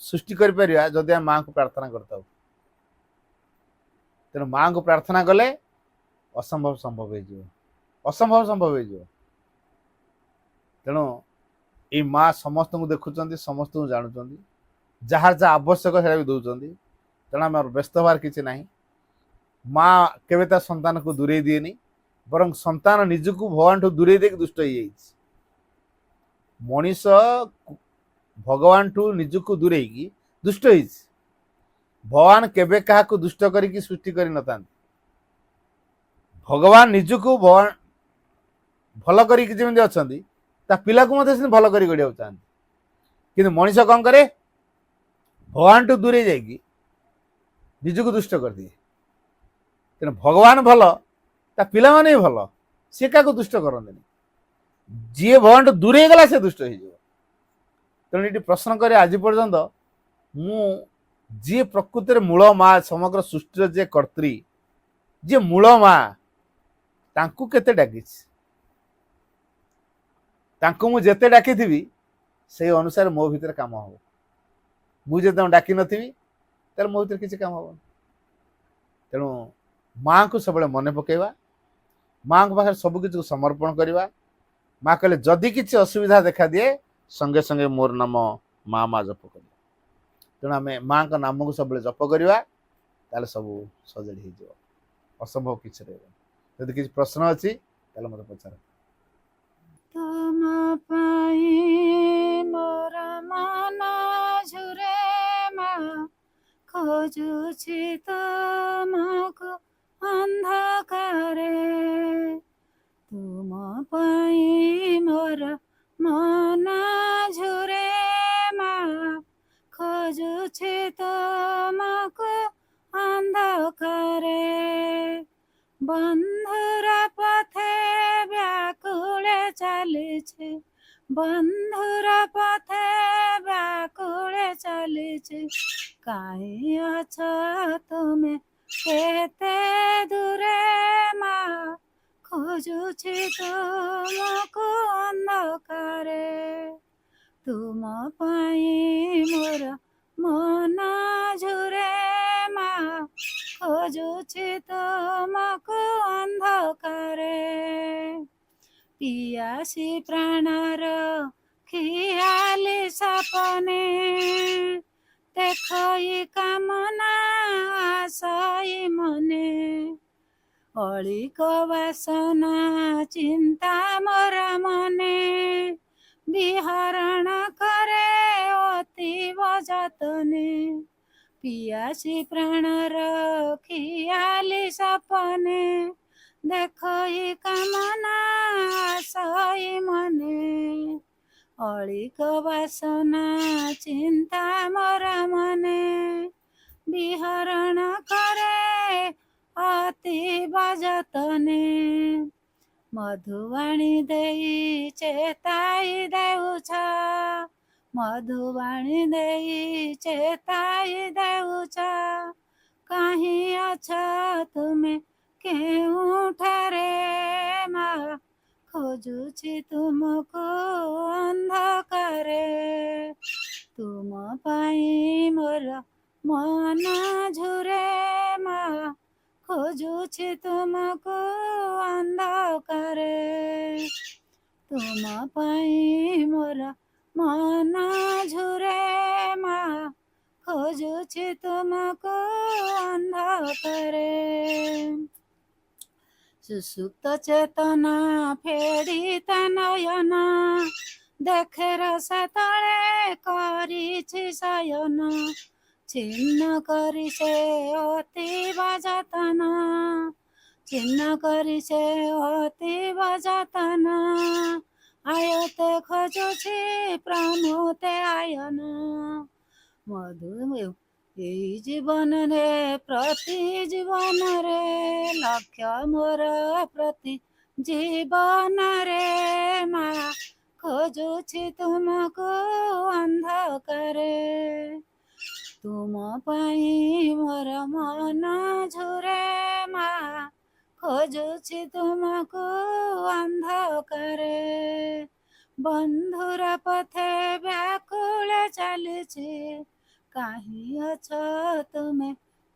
[SPEAKER 1] ସୃଷ୍ଟି କରିପାରିବା ଯଦି ଆମେ ମାଙ୍କୁ ପ୍ରାର୍ଥନା କରିଥାଉ ତେଣୁ ମାଙ୍କୁ ପ୍ରାର୍ଥନା କଲେ ଅସମ୍ଭବ ସମ୍ଭବ ହେଇଯିବ ଅସମ୍ଭବ ସମ୍ଭବ ହେଇଯିବ ତେଣୁ ଏଇ ମା ସମସ୍ତଙ୍କୁ ଦେଖୁଛନ୍ତି ସମସ୍ତଙ୍କୁ ଜାଣୁଛନ୍ତି ଯାହାର ଯାହା ଆବଶ୍ୟକ ସେଟା ବି ଦଉଛନ୍ତି ତେଣୁ ଆମର ବ୍ୟସ୍ତ ହବାର କିଛି ନାହିଁ ମା କେବେ ତା ସନ୍ତାନକୁ ଦୂରେଇ ଦିଏନି ବରଂ ସନ୍ତାନ ନିଜକୁ ଭଗବାନଠୁ ଦୂରେଇ ଦେଇକି ଦୁଷ୍ଟ ହେଇଯାଇଛି ମଣିଷ ଭଗବାନଠୁ ନିଜକୁ ଦୂରେଇକି ଦୁଷ୍ଟ ହେଇଛି ଭଗବାନ କେବେ କାହାକୁ ଦୁଷ୍ଟ କରିକି ସୃଷ୍ଟି କରିନଥାନ୍ତି ଭଗବାନ ନିଜକୁ ଭଲ କରିକି ଯେମିତି ଅଛନ୍ତି ତା ପିଲାକୁ ମଧ୍ୟ ସେମିତି ଭଲ କରି ଗଢ଼ିବାକୁ ଚାହାନ୍ତି କିନ୍ତୁ ମଣିଷ କଣ କରେ ଭଗବାନଠୁ ଦୂରେଇ ଯାଇକି ନିଜକୁ ଦୁଷ୍ଟ କରିଦିଏ ତେଣୁ ଭଗବାନ ଭଲ ତା ପିଲାମାନେ ବି ଭଲ ସିଏ କାହାକୁ ଦୁଷ୍ଟ କରନ୍ତିନି ଯିଏ ଭଗବାନଠୁ ଦୂରେଇ ଗଲା ସେ ଦୁଷ୍ଟ ହେଇଯିବ ତେଣୁ ଏଠି ପ୍ରଶ୍ନ କରେ ଆଜି ପର୍ଯ୍ୟନ୍ତ ମୁଁ ଯିଏ ପ୍ରକୃତିରେ ମୂଳ ମା ସମଗ୍ର ସୃଷ୍ଟିର ଯିଏ କର୍ତ୍ରୀ ଯିଏ ମୂଳ ମା ତାଙ୍କୁ କେତେ ଡାକିଛି ତାଙ୍କୁ ମୁଁ ଯେତେ ଡାକିଥିବି ସେଇ ଅନୁସାରେ ମୋ ଭିତରେ କାମ ହବ ମୁଁ ଯଦି ତାଙ୍କୁ ଡାକି ନଥିବି ତାହେଲେ ମୋ ଭିତରେ କିଛି କାମ ହବନି ତେଣୁ ମାଙ୍କୁ ସବୁବେଳେ ମନେ ପକେଇବା ମାଙ୍କ ପାଖରେ ସବୁ କିଛି ସମର୍ପଣ କରିବା ମା କହିଲେ ଯଦି କିଛି ଅସୁବିଧା ଦେଖାଦିଏ ସଙ୍ଗେ ସଙ୍ଗେ ମୋର ନାମ ମା ମା ଜପ କରିବା ତେଣୁ ଆମେ ମାଙ୍କ ନାମକୁ ସବୁବେଳେ ଜପ କରିବା ତାହେଲେ ସବୁ ସଜାଡ଼ି ହେଇଯିବ ଅସମ୍ଭବ କିଛି ରହିବନି ଯଦି କିଛି ପ୍ରଶ୍ନ ଅଛି ତାହେଲେ ମୋତେ ପଚାର
[SPEAKER 2] ତୁମ ପାଇଁ ମୋର ମନ ଝୁରେ ମା ଖୋଜୁଛି ତୁମକୁ ଅନ୍ଧକାରେ ତୁମ ପାଇଁ ମୋର ମନ ଝୁରେ ମା ଖୋଜୁଛି ତୁମକୁ ଅନ୍ଧକାରେ ବନ୍ଧୁର ପଥେ ବ୍ୟାକୁଳେ ଚାଲିଛି ବନ୍ଧୁର ପଥେ ବ୍ୟାକୁଳେ ଚାଲିଛି କାହିଁ ଅଛ ତୁମେ କେତେ ଦୂରେ ମା ଖୋଜୁଛି ତୁମକୁ ଅନ୍ଧକାରେ ତୁମ ପାଇଁ ମୋର ମନ ଝୁରେ ମା ଖୋଜୁଛି ତୁମକୁ ଅନ୍ଧକାରେ ପିଆସି ପ୍ରାଣର ଖିଆଲି ସପନେ ଦେଖଇ କାମନା ଆଶଇ ମନେ ଅଳିକ ବାସନା ଚିନ୍ତା ମୋର ମନେ ବିହରଣ କରେ ଅତୀବ ଯତନେ ପିଆସି ପ୍ରାଣର ଖିଆଲି ସପନେ
[SPEAKER 3] ଦେଖ ଇ କାମନା ସଇ ମନେ ଅଳିକ ବାସନା ଚିନ୍ତା ମରା ମନେ ବିହରଣ କରେ ଅତି ବାଜତନେ ମଧୁବାଣୀ ଦେଇ ଚେତାଇ ଦେଉଛ ମଧୁବାଣୀ ଦେଇ ଚେତାଇ ଦେଉଛ କାହିଁ ଅଛ ତୁମେ କେଉଁଠାରେ ମା ଖୋଜୁଛି ତୁମକୁ ଅନ୍ଧକାରେ ତୁମ ପାଇଁ ମୋର ମନ ଝୁରେ ମା ଖୋଜୁଛି ତୁମକୁ ଅନ୍ଧକାରେ ତୁମ ପାଇଁ ମୋର ମନ ଝୁରେ ମା ଖୋଜୁଛି ତୁମକୁ ଅନ୍ଧକାରେ ସୁସୁପ୍ତ ଚେତନା ଫେଡ଼ିତା ନୟନ ଦେଖେ ରସ ତଳେ କରିଛି ଶୟନ ଛିନ୍ନ କରି ସେ ଅତି ଯତନ ଛିନ୍ନ କରି ସେ ଅତି ଯତନ ଆୟତେ ଖୋଜୁଛି ପ୍ରମୁତେ ଆୟନ ମଧୁ ଏଇ ଜୀବନରେ ପ୍ରତି ଜୀବନରେ ଲକ୍ଷ୍ୟ ମୋର ପ୍ରତି ଜୀବନରେ ମା ଖୋଜୁଛି ତୁମକୁ ଅନ୍ଧକାରେ ତୁମ ପାଇଁ ମୋର ମନ ଝୁରେ ମା ଖୋଜୁଛି ତୁମକୁ ଅନ୍ଧକାରେ ବନ୍ଧୁର ପଥେ ବ୍ୟାକୁଳ ଚାଲିଛି କାହିଁ ଅଛ ତୁମେ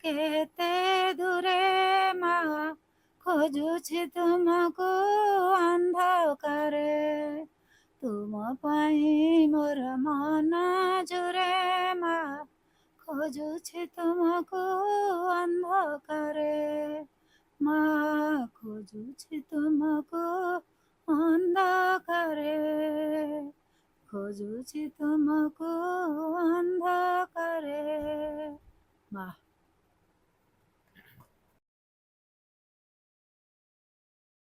[SPEAKER 3] କେତେ ଦୂରେ ମା ଖୋଜୁଛି ତୁମକୁ ଅନ୍ଧକାରେ ତୁମ ପାଇଁ ମୋର ମନ ଝୁରେ ମା ଖୋଜୁଛି ତୁମକୁ ଅନ୍ଧକାରେ ମା ଖୋଜୁଛି ତୁମକୁ ଅନ୍ଧକାରେ ଖୋଜୁଛି ତୁମକୁ ଅନ୍ଧକାରେ ମା